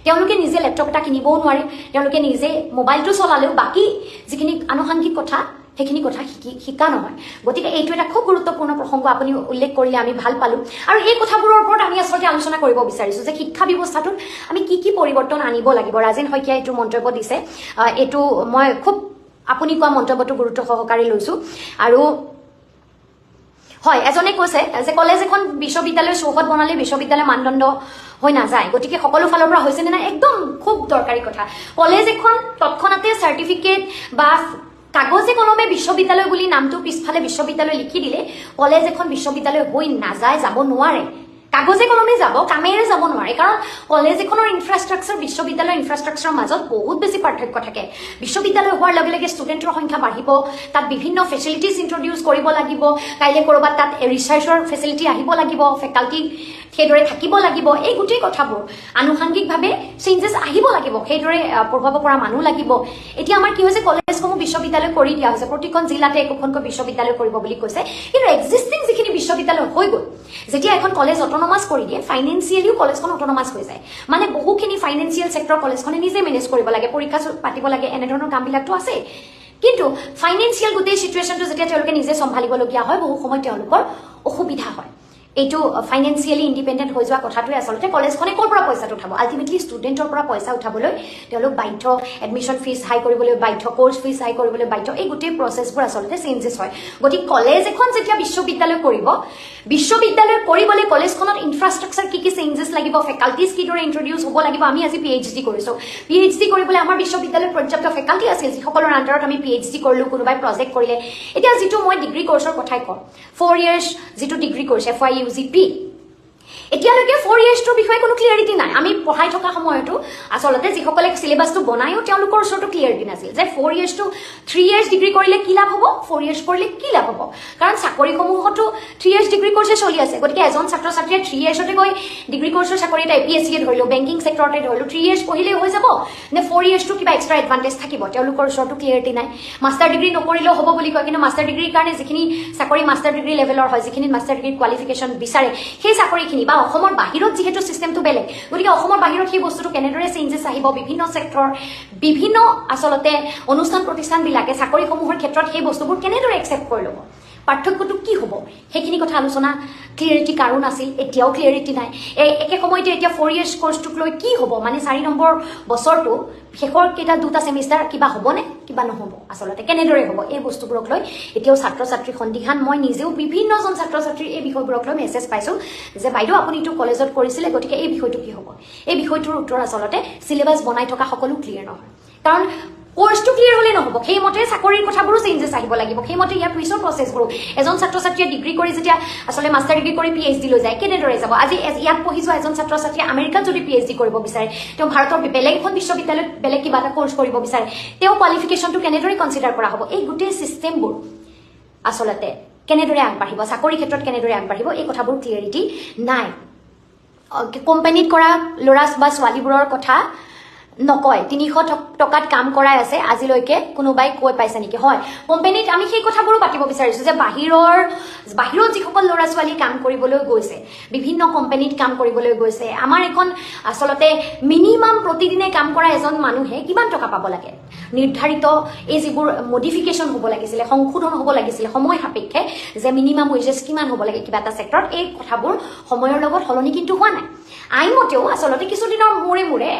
তেওঁলোকে নিজে লেপটপ এটা কিনিবও নোৱাৰে তেওঁলোকে নিজে মোবাইলটো চলালেও বাকী যিখিনি আনুষংগিক কথা সেইখিনি কথা শিকা নহয় গতিকে এইটো এটা খুব গুৰুত্বপূৰ্ণ প্ৰসংগ আপুনি উল্লেখ কৰিলে আমি ভাল পালোঁ আৰু এই কথাবোৰৰ ওপৰত আমি আচলতে আলোচনা কৰিব বিচাৰিছোঁ যে শিক্ষা ব্যৱস্থাটোত আমি কি পৰিৱৰ্তন আনিব লাগিব ৰাজেন শইকীয়াই এইটো মন্তব্য দিছে এইটো মই খুব আপুনি কোৱা মন্তব্যটো গুৰুত্ব সহকাৰে লৈছোঁ আৰু হয় এজনে কৈছে যে কলেজ এখন বিশ্ববিদ্যালয় চৌহদ বনালে বিশ্ববিদ্যালয় মানদণ্ড হৈ নাযায় গতিকে সকলো ফালৰ পৰা হৈছে নে নাই একদম খুব দৰকাৰী কথা কলেজ এখন তৎক্ষণাতে চাৰ্টিফিকেট বা কাগজে কলমে বিশ্ববিদ্যালয় বুলি নামটো পিছফালে বিশ্ববিদ্যালয় লিখি দিলে কলেজ এখন বিশ্ববিদ্যালয় হৈ নাযায় যাব নোৱাৰে কাগজে কলমে যাব কামেৰে যাব নোৱাৰে কাৰণ কলেজ এখনৰ ইনফ্ৰাষ্ট্ৰাকচাৰ বিশ্ববিদ্যালয়ৰ ইনফ্ৰাষ্ট্ৰাকচাৰৰ মাজত বহুত বেছি পাৰ্থক্য থাকে বিশ্ববিদ্যালয় হোৱাৰ লগে লগে ষ্টুডেণ্টৰ সংখ্যা বাঢ়িব তাত বিভিন্ন ফেচিলিটিজ ইন্ট্ৰডিউচ কৰিব লাগিব কাইলৈ ক'ৰবাত তাত ৰিচাৰ্চৰ ফেচিলিটি আহিব লাগিব ফেকাল্টি সেইদৰে থাকিব লাগিব এই গোটেই কথাবোৰ আনুষংগিকভাৱে চেঞ্জেছ আহিব লাগিব সেইদৰে পঢ়ুৱাব পৰা মানুহ লাগিব এতিয়া আমাৰ কি হৈছে কলেজসমূহ বিশ্ববিদ্যালয় কৰি দিয়া হৈছে প্ৰতিখন জিলাতে একোখনকৈ বিশ্ববিদ্যালয় কৰিব বুলি কৈছে কিন্তু এক্সিষ্টিং যিখিনি বিশ্ববিদ্যালয় হৈ গ'ল যেতিয়া এখন কলেজ অট'নমাছ কৰি দিয়ে ফাইনেন্সিয়েলিও কলেজখন অট'নমাছ হৈ যায় মানে বহুখিনি ফাইনেন্সিয়েল চেক্টৰ কলেজখনে নিজে মেনেজ কৰিব লাগে পৰীক্ষা পাতিব লাগে এনেধৰণৰ কামবিলাকতো আছে কিন্তু ফাইনেন্সিয়েল গোটেই চিটুৱেশ্যনটো যেতিয়া তেওঁলোকে নিজে চম্ভালিবলগীয়া হয় বহু সময় তেওঁলোকৰ অসুবিধা হয় এইটো ফাইনেন্সিয়েলি ইণ্ডিপেণ্ডেণ্ট হৈ যোৱা কথাটোৱে আচলতে কলেজখনে ক'ৰ পৰা পইচাটো উঠাব আল্টিমেটলি ষ্টুডেণ্টৰ পৰা পইচা উঠাবলৈ তেওঁলোক বাধ্য এডমিশ্যন ফিজ হাই কৰিবলৈ বাধ্য কোৰ্চ ফিজ হাই কৰিবলৈ বাধ্য এই গোটেই প্ৰচেছবোৰ আচলতে চেঞ্জেছ হয় গতিকে কলেজ এখন যেতিয়া বিশ্ববিদ্যালয় কৰিব বিশ্ববিদ্যালয় কৰিবলৈ কলেজখনত ইনফ্ৰাষ্ট্ৰাকচাৰ কি চেঞ্জেছ লাগিব ফেকাল্টিজ কিদৰে ইন্ট্ৰডিউচ হ'ব লাগিব আমি আজি PhD কৰিছোঁ PhD কৰিবলৈ আমাৰ বিশ্ববিদ্যালয়ত পৰ্যাপ্ত ফেকাল্টি আছিল যিসকলৰ আণ্ডাৰত আমি PhD কৰিলোঁ কোনোবাই প্ৰজেক্ট কৰিলে এতিয়া যিটো মই ডিগ্ৰী কোৰ্চৰ কথাই কওঁ 4 ইয়াৰ্ছ যিটো ডিগ্ৰী কোৰ্চ FYUGP এতিয়ালৈকে 4 ইয়াৰ্ছটোৰ বিষয়ে কোনো ক্লিয়াৰিটি নাই আমি পঢ়াই থকা সময়তো আচলতে যিসকলে চিলেবাছটো বনায়ো তেওঁলোকৰ ওচৰতো ক্লিয়াৰিটি নাছিল যে 4 ইয়াৰ্ছটো 3 ইয়াৰ্ছ ডিগ্ৰী কৰিলে কি লাভ হ'ব 4 ইয়াৰ্ছ কৰিলে কি লাভ হ'ব কাৰণ চাকৰিসমূহতো 3 ইয়াৰ্ছ ডিগ্ৰী কোৰ্চে চলি আছে গতিকে এজন ছাত্ৰ ছাত্ৰীয়ে 3 ইয়াৰ্ছতে গৈ ডিগ্ৰী কোৰ্চৰ চাকৰি এটা APSC ধৰিলোঁ বেংকিং ছেক্টৰতে ধৰিলোঁ 3 ইয়াৰ্ছ পঢ়িলেই হৈ যাব নে 4 ইয়াৰ্ছটো কিবা এক্সট্ৰা এডভান্টেজ থাকিব তেওঁলোকৰ ওচৰতো ক্লিয়াৰিটি নাই মাষ্টাৰ ডিগ্ৰী নকৰিলেও হ'ব বুলি কয় কিন্তু মাষ্টাৰ ডিগ্ৰীৰ কাৰণে যিখিনি চাকৰি মাষ্টাৰ ডিগ্ৰী লেভেলৰ হয় যিখিনি মাষ্টাৰ ডিগ্ৰী কোৱালিফিকেশ্যন বিচাৰে সেই চাকৰিখিনি বা অসমৰ বাহিৰত যিহেতু চিষ্টেমটো বেলেগ গতিকে অসমৰ বাহিৰত সেই বস্তুটো কেনেদৰে চেঞ্জেছ আহিব বিভিন্ন ছেক্টৰ বিভিন্ন আচলতে অনুষ্ঠান প্ৰতিষ্ঠানবিলাকে চাকৰিসমূহৰ ক্ষেত্ৰত সেই বস্তুবোৰ কেনেদৰে একচেপ্ট কৰি ল'ব পাৰ্থক্যটো কি হ'ব সেইখিনি কথা আলোচনা ক্লিয়াৰিটি কাৰো নাছিল এতিয়াও ক্লিয়াৰিটি নাই একে সময়তে এতিয়া 4 ইয়াৰ্ছ কোৰ্চটোক লৈ কি হ'ব মানে 4 নম্বৰ বছৰটো শেষৰ কেইটা দুটা সেমিষ্টাৰ কিবা হ'বনে কিবা নহ'ব আচলতে কেনেদৰে হ'ব এই বস্তুবোৰক লৈ এতিয়াও ছাত্ৰ ছাত্ৰী সন্দিহান মই নিজেও বিভিন্নজন ছাত্ৰ ছাত্ৰীৰ এই বিষয়বোৰক লৈ মেছেজ পাইছোঁ যে বাইদেউ আপুনি এইটো কলেজত কৰিছিলে গতিকে এই বিষয়টো কি হ'ব এই বিষয়টোৰ উত্তৰ আচলতে চিলেবাছ বনাই থকা সকলো ক্লিয়াৰ নহয় কাৰণ কোৰ্চটো ক্লিয়াৰ হ'লে নহ'ব সেইমতে চাকৰিৰ কথাবোৰো চেঞ্জেছ আহিব লাগিব সেইমতে ইয়াৰ পিছৰ প্ৰচেছবোৰো এজন ছাত্ৰ ছাত্ৰীয়ে ডিগ্ৰী কৰি যেতিয়া আচলতে মাষ্টাৰ ডিগ্ৰী কৰি PhD লৈ যায় কেনেদৰে যাব আজি ইয়াত পঢ়ি যোৱা এজন ছাত্ৰ ছাত্ৰীয়ে আমেৰিকাত যদি PhD কৰিব বিচাৰে তেওঁ ভাৰতৰ বেলেগ এখন বিশ্ববিদ্যালয়ত বেলেগ কিবা এটা কোৰ্চ কৰিব বিচাৰে তেওঁ কোৱালিফিকেশ্যনটো কেনেদৰে কনচিডাৰ কৰা হ'ব এই গোটেই চিষ্টেমবোৰ আচলতে কেনেদৰে আগবাঢ়িব চাকৰিৰ ক্ষেত্ৰত কেনেদৰে আগবাঢ়িব এই কথাবোৰ ক্লিয়াৰিটি নাই কোম্পানীত কৰা ল'ৰা বা ছোৱালীবোৰৰ কথা নকয় 300 টকাত কাম কৰাই আছে আজিলৈকে কোনোবাই কৈ পাইছে নেকি হয় কোম্পানীত আমি সেই কথাবোৰো পাতিব বিচাৰিছোঁ যে বাহিৰত যিসকল ল'ৰা ছোৱালী কাম কৰিবলৈ গৈছে বিভিন্ন কোম্পানীত কাম কৰিবলৈ গৈছে আমাৰ এখন আচলতে মিনিমাম প্ৰতিদিনে কাম কৰা এজন মানুহে কিমান টকা পাব লাগে নিৰ্ধাৰিত এই যিবোৰ মডিফিকেশ্যন হ'ব লাগিছিলে সংশোধন হ'ব লাগিছিলে সময় সাপেক্ষে যে মিনিমাম ৱেজেছ কিমান হ'ব লাগে কিবা এটা ছেক্টৰত এই কথাবোৰ সময়ৰ লগত সলনি কিন্তু হোৱা নাই আইনমতেও আচলতে কিছুদিনৰ মূৰে মূৰে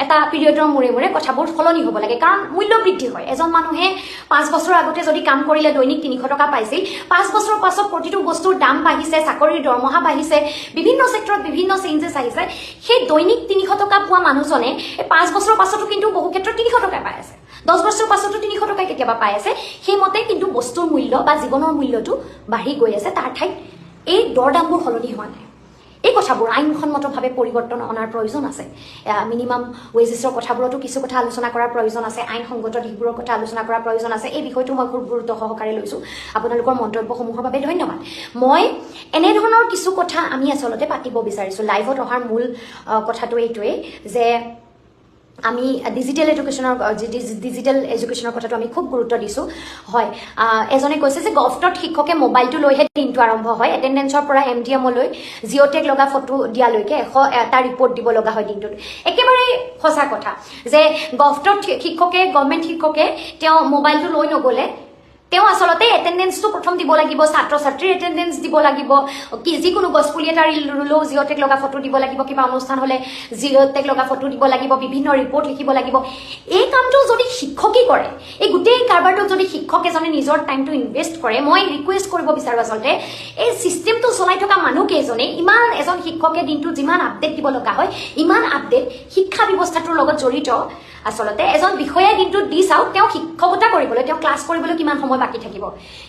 এটা পিৰিয়ডৰ মূৰে মূৰে কথাবোৰ সলনি হ'ব লাগে কাৰণ মূল্য বৃদ্ধি হয় এজন মানুহে 5 বছৰ আগতে যদি কাম কৰিলে দৈনিক 300 টকা পাইছিল 5 বছৰৰ পাছত প্ৰতিটো বস্তুৰ দাম বাঢ়িছে চাকৰিৰ দৰমহা বাঢ়িছে বিভিন্ন ছেক্টৰত বিভিন্ন চেঞ্জেছ আহিছে সেই দৈনিক 300 টকা পোৱা মানুহজনে 5 বছৰৰ পাছতো কিন্তু বহু ক্ষেত্ৰত 300 টকা পাই আছে 10 বছৰৰ পাছতো 300 টকা কেতিয়াবা পাই আছে সেইমতে কিন্তু বস্তুৰ মূল্য বা জীৱনৰ মূল্যটো বাঢ়ি গৈ আছে তাৰ ঠাইত এই দৰদামবোৰ সলনি হোৱা নাই এই কথাবোৰ আইনসন্মতভাৱে পৰিৱৰ্তন অনাৰ প্ৰয়োজন আছে মিনিমাম ৱেজেছৰ কথাবোৰতো কিছু কথা আলোচনা কৰাৰ প্ৰয়োজন আছে আইনসংগত দিশবোৰৰ কথা আলোচনা কৰাৰ প্ৰয়োজন আছে এই বিষয়টো মই খুব গুৰুত্ব সহকাৰে লৈছোঁ আপোনালোকৰ মন্তব্যসমূহৰ বাবে ধন্যবাদ মই এনেধৰণৰ কিছু কথা আমি আচলতে পাতিব বিচাৰিছোঁ লাইভত অহাৰ মূল কথাটো এইটোৱেই যে আমি ডিজিটেল এডুকেশ্যনৰ কথাটো আমি খুব গুৰুত্ব দিছোঁ হয় এজনে কৈছে যে গভটত শিক্ষকে মোবাইলটো লৈহে দিনটো আৰম্ভ হয় এটেণ্ডেঞ্চৰ পৰা MDM-লৈ জিঅ'টেক লগা ফটো দিয়ালৈকে 100টা ৰিপৰ্ট দিব লগা হয় দিনটোত একেবাৰে সঁচা কথা যে গভটত গভৰ্ণমেণ্ট শিক্ষকে তেওঁ মোবাইলটো লৈ নগ'লে তেওঁ আচলতে এটেণ্ডেঞ্চটো প্ৰথম দিব লাগিব ছাত্ৰ ছাত্ৰীৰ এটেণ্ডেঞ্চ দিব লাগিব কি যিকোনো গছপুলি এটা ৰুলেও জিঅ'টেক লগা ফটো দিব লাগিব কিবা অনুষ্ঠান হ'লে জিঅ'টেক লগা ফটো দিব লাগিব বিভিন্ন ৰিপৰ্ট লিখিব লাগিব এই কামটো যদি শিক্ষকেই কৰে এই গোটেই কাৰবাৰটোত যদি শিক্ষক এজনে নিজৰ টাইমটো ইনভেষ্ট কৰে মই ৰিকুৱেষ্ট কৰিব বিচাৰোঁ আচলতে এই চিষ্টেমটো চলাই থকা মানুহকেইজনে ইমান এজন শিক্ষকে দিনটো যিমান আপডেট দিব লগা হয় ইমান আপডেট শিক্ষা ব্যৱস্থাটোৰ লগত জড়িত আচলতে এজন বিষয়াই দিনটোত দি চাওক তেওঁ শিক্ষকতা কৰিবলৈ তেওঁ ক্লাছ কৰিবলৈ কিমান সময় বাকি থাকিব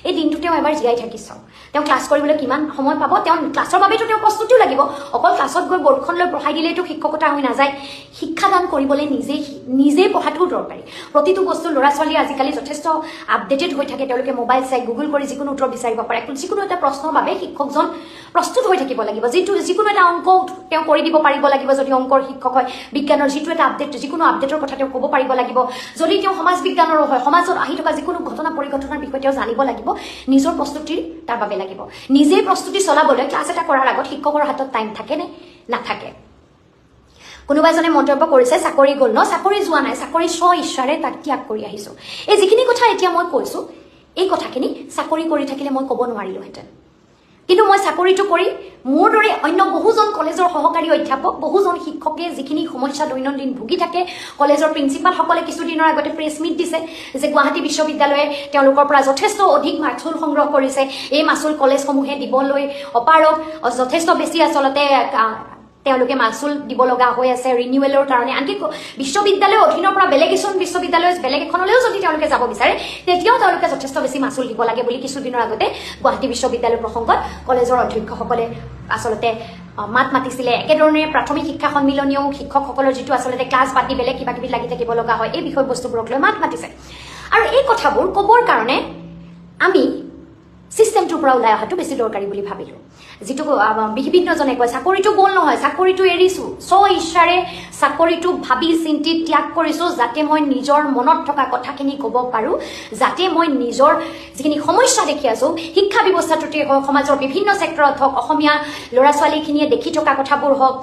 এই দিনটো তেওঁ এবাৰ জীয়াই থাকি চাওক তেওঁ ক্লাছ কৰিবলৈ কিমান সময় পাব তেওঁ ক্লাছৰ বাবেতো তেওঁ প্ৰস্তুতিও লাগিব অকল ক্লাছত গৈ বৰ্ডখন লৈ পঢ়াই দিলেইতো শিক্ষকতা হৈ নাযায় শিক্ষাদান কৰিবলৈ নিজেই পঢ়াটোও দৰকাৰী প্ৰতিটো বস্তু ল'ৰা ছোৱালীয়ে আজিকালি যথেষ্ট আপডেটেড হৈ থাকে তেওঁলোকে মোবাইল চাই গুগল কৰি যিকোনো উত্তৰ বিচাৰিব পাৰে যিকোনো এটা প্ৰশ্নৰ বাবে শিক্ষকজন প্ৰস্তুত হৈ থাকিব লাগিব যিকোনো এটা অংক তেওঁ কৰি দিব পাৰিব লাগিব যদি অংকৰ শিক্ষক হয় বিজ্ঞানৰ যিটো এটা আপডেট যিকোনো আপডেটৰ কথা তেওঁ ক'ব পাৰিব লাগিব যদি তেওঁ সমাজ বিজ্ঞানৰো হয় সমাজত আহি থকা যিকোনো ঘটনা পৰিঘটনাৰ বিষয়ে তেওঁ জানিব লাগিব নিজৰ প্ৰস্তুতিৰ তাৰ বাবে লাগিব নিজেই প্ৰস্তুতি চলাবলৈ ক্লাছ এটা কৰাৰ আগত শিক্ষকৰ হাতত টাইম থাকেনে নাথাকে কোনোবা এজনে মন্তব্য কৰিছে চাকৰি গ'ল ন চাকৰি যোৱা নাই চাকৰি স্ব ইচ্ছাৰে তাক ত্যাগ কৰি আহিছোঁ এই যিখিনি কথা এতিয়া মই কৈছোঁ এই কথাখিনি চাকৰি কৰি থাকিলে মই ক'ব নোৱাৰিলোহেঁতেন কিন্তু মই চাকৰিটো কৰি মোৰ দৰে অন্য বহুজন কলেজৰ সহকাৰী অধ্যাপক বহুজন শিক্ষকে যিখিনি সমস্যা দৈনন্দিন ভুগি থাকে কলেজৰ প্ৰিন্সিপালসকলে কিছুদিনৰ আগতে প্ৰেছ মিট দিছে যে গুৱাহাটী বিশ্ববিদ্যালয়ে তেওঁলোকৰ পৰা যথেষ্ট অধিক মাচুল সংগ্ৰহ কৰিছে এই মাচুল কলেজসমূহে দিবলৈ অপাৰগ যথেষ্ট বেছি আচলতে তেওঁলোকে মাচুল দিব লগা হৈ আছে ৰিনিউৱেলৰ কাৰণে আনকি বিশ্ববিদ্যালয়ৰ অধীনৰ পৰা বেলেগ এখন বিশ্ববিদ্যালয় বেলেগ এখনলৈও যদি তেওঁলোকে যাব বিচাৰে তেতিয়াও তেওঁলোকে যথেষ্ট বেছি মাচুল দিব লাগে বুলি কিছুদিনৰ আগতে গুৱাহাটী বিশ্ববিদ্যালয় প্ৰসংগত কলেজৰ অধ্যক্ষসকলে আচলতে মাত মাতিছিলে একেধৰণে প্ৰাথমিক শিক্ষা সন্মিলনীয় শিক্ষকসকলৰ যিটো আচলতে ক্লাছ পাতি বেলেগ কিবা কিবি লাগি থাকিব লগা হয় এই বিষয়বস্তুবোৰক লৈ মাত মাতিছে আৰু এই কথাবোৰ ক'বৰ কাৰণে আমি চিষ্টেমটোৰ পৰা ওলাই অহাটো বেছি দৰকাৰী বুলি ভাবিলোঁ যিটো বিভিন্নজনে কয় চাকৰিটো গ'ল নহয় চাকৰিটো এৰিছোঁ ইচ্ছাৰে চাকৰিটো ভাবি চিন্তি ত্যাগ কৰিছোঁ যাতে মই নিজৰ মনত থকা কথাখিনি ক'ব পাৰোঁ যাতে মই নিজৰ যিখিনি সমস্যা দেখি আছোঁ শিক্ষা ব্যৱস্থাটোতে হওক সমাজৰ বিভিন্ন ছেক্টৰত হওক অসমীয়া ল'ৰা ছোৱালীখিনিয়ে দেখি থকা কথাবোৰ হওক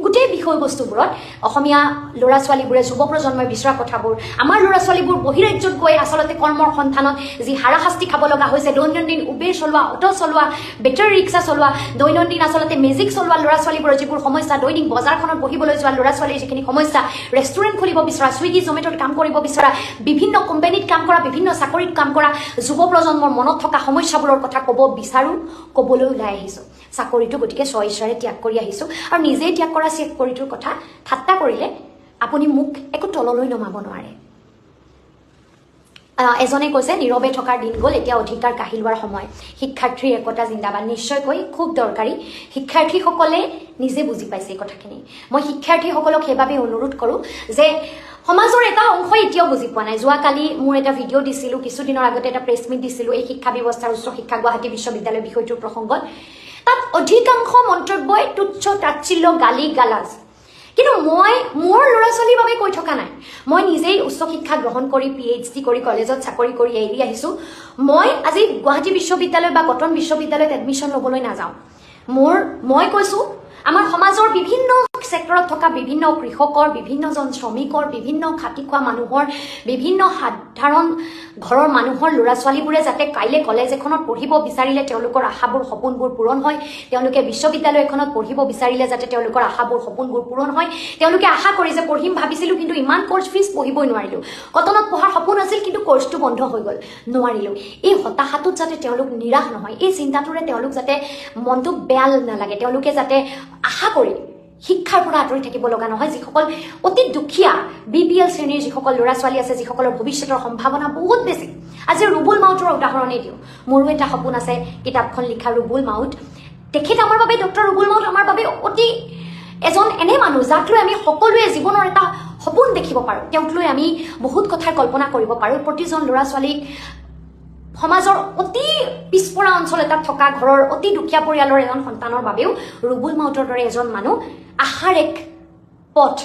গোটেই বিষয়বস্তুবোৰত অসমীয়া ল'ৰা ছোৱালীবোৰে যুৱ প্ৰজন্মই বিচৰা কথাবোৰ আমাৰ ল'ৰা ছোৱালীবোৰ বহিৰাজ্যত গৈ আচলতে কৰ্মৰ সন্ধানত যি হাৰাশাস্তি খাব লগা হৈছে দৈনন্দিন উবেৰ চলোৱা অটো চলোৱা বেটাৰী ৰিক্সা চলোৱা দৈনন্দিন আচলতে মেজিক চলোৱা ল'ৰা ছোৱালীবোৰৰ যিবোৰ সমস্যা দৈনিক বজাৰখনত বহিবলৈ যোৱা ল'ৰা ছোৱালীৰ যিখিনি সমস্যা ৰেষ্টুৰেণ্ট খুলিব বিচৰা ছুইগি জমেট'ত কাম কৰিব বিচৰা বিভিন্ন কোম্পানীত কাম কৰা বিভিন্ন চাকৰিত কাম কৰা যুৱ প্ৰজন্মৰ মনত থকা সমস্যাবোৰৰ কথা ক'ব বিচাৰোঁ ক'বলৈ ওলাই আহিছোঁ চাকৰিটো গতিকে স্বইচ্ছাৰে ত্যাগ কৰি আহিছোঁ আৰু নিজেই ত্যাগ কৰা চাকৰিটোৰ কথা ঠাট্টা কৰিলে আপুনি মোক একো তললৈ নমাব নোৱাৰে এজনে কৈছে নীৰৱে থকাৰ দিন গ'ল এতিয়া অধিকাৰ কাঢ়ি লোৱাৰ সময় শিক্ষাৰ্থীৰ একতা জিন্দাবাদ নিশ্চয়কৈ খুব দৰকাৰী শিক্ষাৰ্থীসকলে নিজে বুজি পাইছে এই কথাখিনি মই শিক্ষাৰ্থীসকলক সেইবাবে অনুৰোধ কৰোঁ যে সমাজৰ এটা অংশই এতিয়াও বুজি পোৱা নাই যোৱাকালি মোৰ এটা ভিডিঅ' দিছিলোঁ কিছুদিনৰ আগতে এটা প্ৰেছ মিট দিছিলোঁ এই শিক্ষা ব্যৱস্থাৰ উচ্চ শিক্ষা গুৱাহাটী বিশ্ববিদ্যালয় বিষয়টোৰ প্ৰসংগত তাত অধিকাংশ মন্তব্যই তুচ্ছ তাচ্ছিল্য গালি গালাজ কিন্তু মই মোৰ ল'ৰা ছোৱালীৰ বাবে কৈ থকা নাই মই নিজেই উচ্চ শিক্ষা গ্ৰহণ কৰি PhD কৰি কলেজত চাকৰি কৰি এৰি আহিছোঁ মই আজি গুৱাহাটী বিশ্ববিদ্যালয় বা কটন বিশ্ববিদ্যালয়ত এডমিশ্যন ল'বলৈ নাযাওঁ মই কৈছোঁ আমাৰ সমাজৰ বিভিন্ন ছেক্টৰত থকা বিভিন্ন কৃষকৰ বিভিন্নজন শ্ৰমিকৰ বিভিন্ন খাটি খোৱা মানুহৰ বিভিন্ন সাধাৰণ ঘৰৰ মানুহৰ ল'ৰা ছোৱালীবোৰে যাতে কাইলৈ কলেজ এখনত পঢ়িব বিচাৰিলে তেওঁলোকৰ আশাবোৰ সপোনবোৰ পূৰণ হয় তেওঁলোকে বিশ্ববিদ্যালয় এখনত পঢ়িব বিচাৰিলে যাতে তেওঁলোকৰ আশাবোৰ সপোনবোৰ পূৰণ হয় তেওঁলোকে আশা কৰি যে পঢ়িম ভাবিছিলোঁ কিন্তু ইমান কোৰ্চ ফিজ পঢ়িবই নোৱাৰিলোঁ কটনত পঢ়াৰ সপোন আছিল কিন্তু কোৰ্চটো বন্ধ হৈ গ'ল নোৱাৰিলোঁ এই হতাশাটোত যাতে তেওঁলোক নিৰাশ নহয় এই চিন্তাটোৰে তেওঁলোক যাতে মনটো বেয়া নালাগে তেওঁলোকে যাতে আশা কৰি শিক্ষাৰ পৰা আঁতৰি থাকিব লগা নহয় যিসকল অতি দুখীয়া BPL শ্ৰেণীৰ যিসকল ল'ৰা ছোৱালী আছে যিসকলৰ ভৱিষ্যতৰ সম্ভাৱনা বহুত বেছি আজি ৰুবুল মাউতৰ উদাহৰণেই দিওঁ মোৰো এটা সপোন আছে কিতাপখন লিখা ৰুবুল মাউত তেখেত আমাৰ বাবে ডক্টৰ ৰুবুল মাউত আমাৰ বাবে অতি এজন এনে মানুহ যাক লৈ আমি সকলোৱে জীৱনৰ এটা সপোন দেখিব পাৰোঁ তেওঁক লৈ আমি বহুত কথাৰ কল্পনা কৰিব পাৰোঁ প্ৰতিজন ল'ৰা ছোৱালীক সমাজৰ অতি পিছপৰা অঞ্চল এটাত থকা ঘৰৰ অতি দুখীয়া পৰিয়ালৰ এজন সন্তানৰ বাবেও ৰুবুল মাউতৰ দৰে এজন মানুহ আশাৰ এক পথ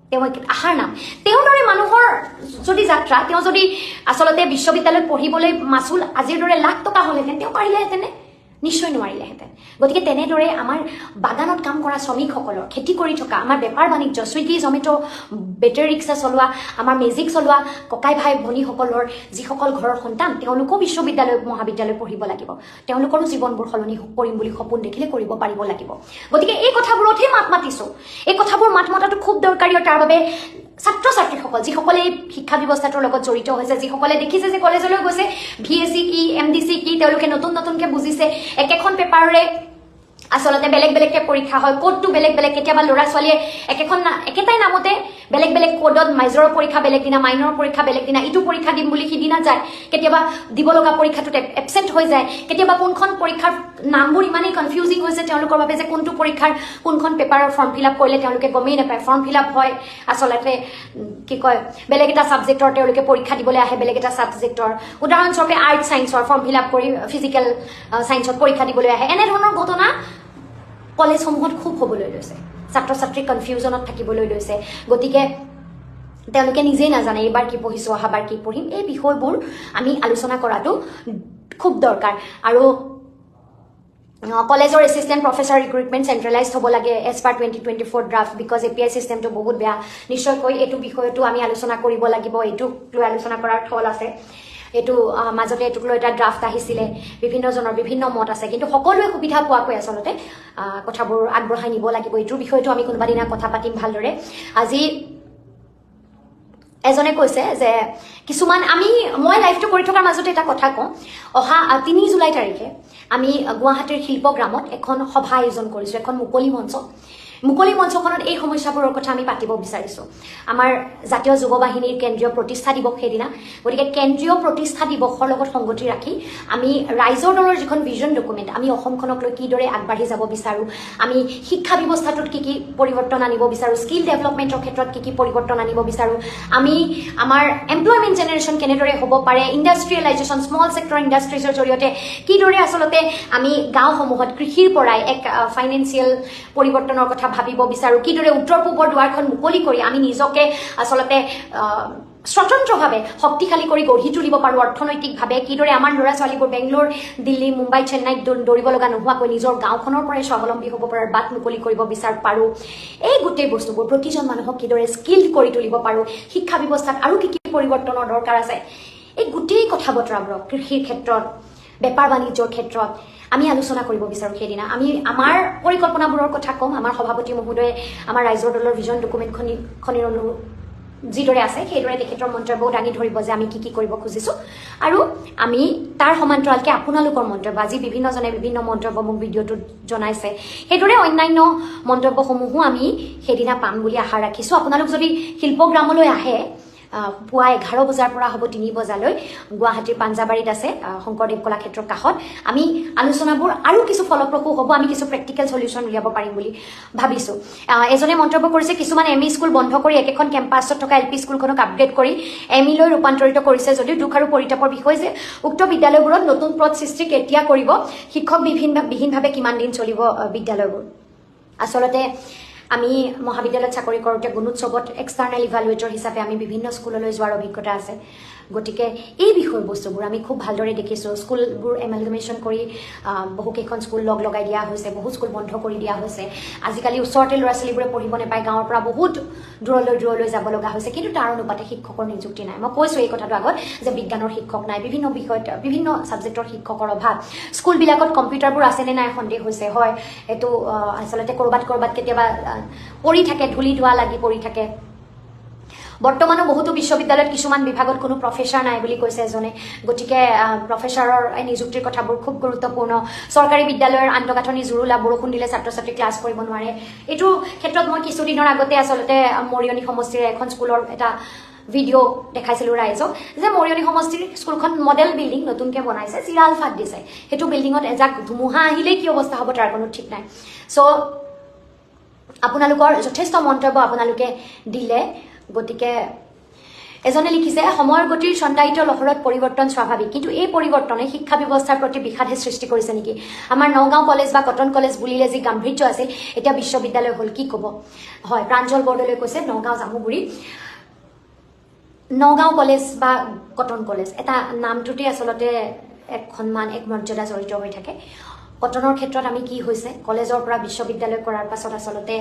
তেওঁ আশাৰ নাম তেওঁৰ দৰে মানুহৰ যদি যাত্ৰা তেওঁ যদি আচলতে বিশ্ববিদ্যালয়ত পঢ়িবলৈ মাচুল আজিৰ দৰে লাখ টকা হ'লহেঁতেন তেওঁ পাৰিলেহেঁতেনে নিশ্চয় নোৱাৰিলেহেঁতেন গতিকে তেনেদৰে আমাৰ বাগানত কাম কৰা শ্ৰমিকসকলৰ খেতি কৰি থকা আমাৰ বেপাৰ বাণিজ্য ছুইগি জমেট' বেটাৰী ৰিক্সা চলোৱা আমাৰ মেজিক চলোৱা ককাই ভাই ভনীসকলৰ যিসকল ঘৰৰ সন্তান তেওঁলোকেও বিশ্ববিদ্যালয় মহাবিদ্যালয় পঢ়িব লাগিব তেওঁলোকৰো জীৱনবোৰ সলনি কৰিম বুলি সপোন দেখিলে কৰিব পাৰিব লাগিব গতিকে এই কথাবোৰতহে মাত মাতিছোঁ এই কথাবোৰ মাত মতাটো খুব দৰকাৰী আৰু তাৰ বাবে ছাত্ৰ ছাত্ৰীসকল যিসকলে শিক্ষা ব্যৱস্থাটোৰ লগত জড়িত হৈছে যিসকলে দেখিছে যে কলেজলৈ গৈছে VSC কি MDC কি তেওঁলোকে নতুনকৈ বুজিছে একেখন পেপাৰৰে আচলতে বেলেগ বেলেগকৈ পৰীক্ষা হয় কোডটো বেলেগ বেলেগ কেতিয়াবা ল'ৰা ছোৱালীয়ে একেটাই নামতে বেলেগ বেলেগ কোডত মেজৰৰ পৰীক্ষা বেলেগ দিনা মাইনৰ পৰীক্ষা বেলেগ দিনা ইটো পৰীক্ষা দিম বুলি সিদিনা যায় কেতিয়াবা দিব লগা পৰীক্ষাটোত এবচেণ্ট হৈ যায় কেতিয়াবা কোনখন পৰীক্ষাৰ নামবোৰ ইমানেই কনফিউজিং হৈছে তেওঁলোকৰ বাবে যে কোনটো পৰীক্ষাৰ কোনখন পেপাৰৰ ফৰ্ম ফিল আপ কৰিলে তেওঁলোকে গমেই নাপায় ফৰ্ম ফিল আপ হয় আচলতে কি কয় বেলেগ এটা ছাবজেক্টৰ তেওঁলোকে পৰীক্ষা দিবলৈ আহে বেলেগ এটা ছাবজেক্টৰ উদাহৰণস্বৰূপে আৰ্ট ছায়েন্সৰ ফৰ্ম ফিল আপ কৰি ফিজিকেল ছায়েন্সত পৰীক্ষা দিবলৈ আহে এনেধৰণৰ ঘটনা কলেজসমূহত খুব হ'বলৈ লৈছে ছাত্ৰ ছাত্ৰী কনফিউজনত থাকিবলৈ লৈছে গতিকে তেওঁলোকে নিজেই নাজানে এইবাৰ কি পঢ়িছোঁ অহাবাৰ কি পঢ়িম এই বিষয়বোৰ আমি আলোচনা কৰাটো খুব দৰকাৰ আৰু কলেজৰ এছিষ্টেণ্ট প্ৰফেচাৰ ৰিক্ৰুটমেণ্ট চেণ্ট্ৰেলাইজ হ'ব লাগে as per 2024 draft because API চিষ্টেমটো বহুত বেয়া নিশ্চয়কৈ এইটো বিষয়টো আমি আলোচনা কৰিব লাগিব এইটোক লৈ আলোচনা কৰাৰ থল আছে এইটো মাজতে এইটোক লৈ এটা ড্ৰাফ্ট আহিছিলে, বিভিন্নজনৰ বিভিন্ন মত আছে, কিন্তু সকলোৱে সুবিধা পোৱাকৈ আচলতে কথাবোৰ আগবঢ়াই নিব লাগিব। এইটোৰ বিষয়টো আমি কোনোবা দিনা কথা পাতিম ভালদৰে। আজি এজনে কৈছে যে কিছুমান মই লাইভটো কৰি থকাৰ মাজতে এটা কথা কওঁ, অহা 3 জুলাই তাৰিখে আমি গুৱাহাটীৰ শিল্পগ্ৰামত এখন সভা আয়োজন কৰিছোঁ, এখন মুকলি মঞ্চখনত এই সমস্যাবোৰৰ কথা আমি পাতিব বিচাৰিছোঁ। আমাৰ জাতীয় যুৱ বাহিনীৰ কেন্দ্ৰীয় প্ৰতিষ্ঠা দিৱস সেইদিনা, গতিকে কেন্দ্ৰীয় প্ৰতিষ্ঠা দিৱসৰ লগত সংগতি ৰাখি আমি ৰাইজৰ দলৰ যিখন ভিজন ডকুমেণ্ট, আমি অসমখনক লৈ কিদৰে আগবাঢ়ি যাব বিচাৰোঁ, আমি শিক্ষা ব্যৱস্থাটোত কি পৰিৱৰ্তন আনিব বিচাৰোঁ, স্কিল ডেভেলপমেণ্টৰ ক্ষেত্ৰত কি পৰিৱৰ্তন আনিব বিচাৰোঁ, আমি আমাৰ এমপ্লয়মেণ্ট জেনেৰেশ্যন কেনেদৰে হ'ব পাৰে, ইণ্ডাষ্ট্ৰিয়েলাইজেশ্যন, স্মল ছেক্টৰ ইণ্ডাষ্ট্ৰিজৰ জৰিয়তে কিদৰে আচলতে আমি গাঁওসমূহত কৃষিৰ পৰাই এক ফাইনেন্সিয়েল পৰিৱৰ্তনৰ কথা ভাবিব বিচাৰোঁ, কিদৰে উত্তৰ পূবৰ দুৱাৰখন মুকলি কৰি আমি নিজকে আচলতে স্বতন্ত্ৰভাৱে শক্তিশালী কৰি গঢ়ি তুলিব পাৰোঁ অৰ্থনৈতিকভাৱে, কিদৰে আমাৰ ল'ৰা ছোৱালীবোৰ বেংগলোৰ, দিল্লী, মুম্বাই, চেন্নাইত দৌৰিব লগা নোহোৱাকৈ নিজৰ গাঁওখনৰ পৰাই স্বাৱলম্বী হ'ব পৰাৰ বাট মুকলি কৰিব পাৰোঁ। এই গোটেই বস্তুবোৰ প্ৰতিজন মানুহক কিদৰে স্কিল্ড কৰি তুলিব পাৰোঁ, শিক্ষা ব্যৱস্থাত আৰু কি পৰিৱৰ্তনৰ দৰকাৰ আছে, এই গোটেই কথা বতৰাবোৰক কৃষিৰ ক্ষেত্ৰত, বেপাৰ বাণিজ্যৰ ক্ষেত্ৰত আমি আলোচনা কৰিব বিচাৰোঁ। সেইদিনা আমি আমাৰ পৰিকল্পনাবোৰৰ কথা ক'ম। আমাৰ সভাপতি মহোদয়ে আমাৰ ৰাইজৰ দলৰ ভিজন ডকুমেণ্টখনিৰ যিদৰে আছে সেইদৰে তেখেতৰ মন্তব্যও দাঙি ধৰিব যে আমি কি কৰিব খুজিছোঁ, আৰু আমি তাৰ সমান্তৰালকৈ আপোনালোকৰ মন্তব্য, আজি বিভিন্নজনে বিভিন্ন মন্তব্য মোক ভিডিঅ'টোত জনাইছে, সেইদৰে অন্যান্য মন্তব্যসমূহো আমি সেইদিনা পাম বুলি আশা ৰাখিছোঁ। আপোনালোক যদি শিল্পগ্ৰামলৈ আহে, পুৱা 11 বজাৰ পৰা হ'ব 3 বজালৈ, গুৱাহাটীৰ পাঞ্জাবাৰীত আছে শংকৰদেৱ কলাক্ষেত্ৰৰ কাষত, আমি আলোচনাবোৰ আৰু কিছু ফলপ্ৰসূ হ'ব, আমি কিছু প্ৰেক্টিকেল চলিউশ্যন উলিয়াব পাৰিম বুলি ভাবিছোঁ। এজনে মন্তব্য কৰিছে কিছুমান ME স্কুল বন্ধ কৰি একেখন কেম্পাছত থকা LP স্কুলখনক আপগ্ৰেড কৰি ME লৈ ৰূপান্তৰিত কৰিছে যদিও দুখ আৰু পৰিতাপৰ বিষয় যে উক্ত বিদ্যালয়বোৰত নতুন পদ সৃষ্টি কেতিয়া কৰিব, শিক্ষক বিহীনভাৱে কিমান দিন চলিব বিদ্যালয়বোৰ। আচলতে আমি মহাবিদ্যালয়ত চাকৰি কৰোঁতে গুণোৎসৱত এক্সটাৰ্নেল ইভালুৱেটৰ হিচাপে আমি বিভিন্ন স্কুললৈ যোৱাৰ অভিজ্ঞতা আছে, গতিকে এই বিষয়বস্তুবোৰ আমি খুব ভালদৰে দেখিছোঁ। স্কুলবোৰ এমালগেমেশ্যন কৰি বহুকেইখন স্কুল লগাই দিয়া হৈছে, বহু স্কুল বন্ধ কৰি দিয়া হৈছে। আজিকালি ওচৰতে ল'ৰা ছোৱালীবোৰে পঢ়িব নাপায়, গাঁৱৰ পৰা বহুত দূৰলৈ যাব লগা হৈছে, কিন্তু তাৰ অনুপাতে শিক্ষকৰ নিযুক্তি নাই। মই কৈছোঁ এই কথাটো আগত যে বিজ্ঞানৰ শিক্ষক নাই, বিভিন্ন বিষয়ত বিভিন্ন ছাবজেক্টৰ শিক্ষকৰ অভাৱ। স্কুলবিলাকত কম্পিউটাৰবোৰ আছেনে নাই সন্দেহ হৈছে, হয় এইটো আচলতে ক'ৰবাত কেতিয়াবা পৰি থাকে, ধূলি ধোৱা লাগি পৰি থাকে। বৰ্তমানো বহুতো বিশ্ববিদ্যালয়ত কিছুমান বিভাগত কোনো প্ৰফেচাৰ নাই বুলি কৈছে এজনে, গতিকে প্ৰফেচাৰৰ নিযুক্তিৰ কথাবোৰ খুব গুৰুত্বপূৰ্ণ। চৰকাৰী বিদ্যালয়ৰ আন্তঃগাঁথনি জুৰুলা, বৰষুণ দিলে ছাত্ৰ ছাত্ৰী ক্লাছ কৰিব নোৱাৰে। এইটো ক্ষেত্ৰত মই কিছুদিনৰ আগতে আচলতে মৰিয়নি সমষ্টিৰ এখন স্কুলৰ এটা ভিডিঅ' দেখাইছিলোঁ ৰাইজক, যে মৰিয়নি সমষ্টিৰ স্কুলখন মডেল বিল্ডিং নতুনকৈ বনাইছে, চিৰাল ফাট দিছে, সেইটো বিল্ডিঙত এজাক ধুমুহা আহিলেই কি অৱস্থা হ'ব তাৰ কোনো ঠিক নাই। চ' আপোনালোকৰ যথেষ্ট মন্তব্য আপোনালোকে দিলে, গতিকে এজনে লিখিছে সময়ৰ গতিৰ চন্দায়িত লহৰত পৰিৱৰ্তন স্বাভাৱিক, কিন্তু এই পৰিৱৰ্তনে শিক্ষা ব্যৱস্থাৰ প্ৰতি বিষাদহে সৃষ্টি কৰিছে নেকি? আমাৰ নগাঁও কলেজ বা কটন কলেজ বুলিলে যি গাম্ভীৰ্য আছিল এতিয়া বিশ্ববিদ্যালয় হ'ল, কি ক'ব? হয়, প্ৰাঞ্জল বৰদলৈ কৈছে নগাঁও জামুগুৰি নগাঁও কলেজ বা কটন কলেজ, এটা নামটোতে আচলতে এক সন্মান, এক মৰ্যাদা জড়িত হৈ থাকে। কটনৰ ক্ষেত্ৰত আমি কি হৈছে, কলেজৰ পৰা বিশ্ববিদ্যালয় কৰাৰ পাছত আচলতে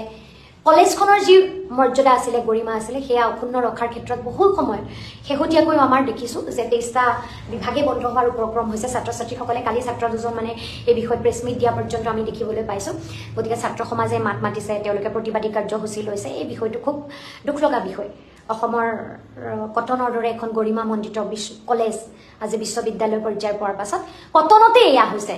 কলেজখনৰ যি মৰ্যাদা আছিলে, গৰিমা আছিলে, সেয়া অক্ষুণ্ণ ৰখাৰ ক্ষেত্ৰত বহু সময় শেহতীয়াকৈ আমাৰ দেখিছোঁ যে 23টা বিভাগে বন্ধ হোৱাৰ উপক্ৰম হৈছে। ছাত্ৰ ছাত্ৰীসকলে কালি ছাত্ৰ দুজন এই বিষয়ত প্ৰেছ মিট দিয়া পৰ্যন্ত আমি দেখিবলৈ পাইছোঁ। গতিকে ছাত্ৰ সমাজে মাত মাতিছে, তেওঁলোকে প্ৰতিবাদী কাৰ্যসূচী লৈছে। এই বিষয়টো খুব দুখ লগা বিষয়। অসমৰ কটনৰ দৰে এখন গৰিমামণ্ডিত কলেজ আজি বিশ্ববিদ্যালয় পৰ্যায় পোৱাৰ পাছত কটনতে এয়া হৈছে।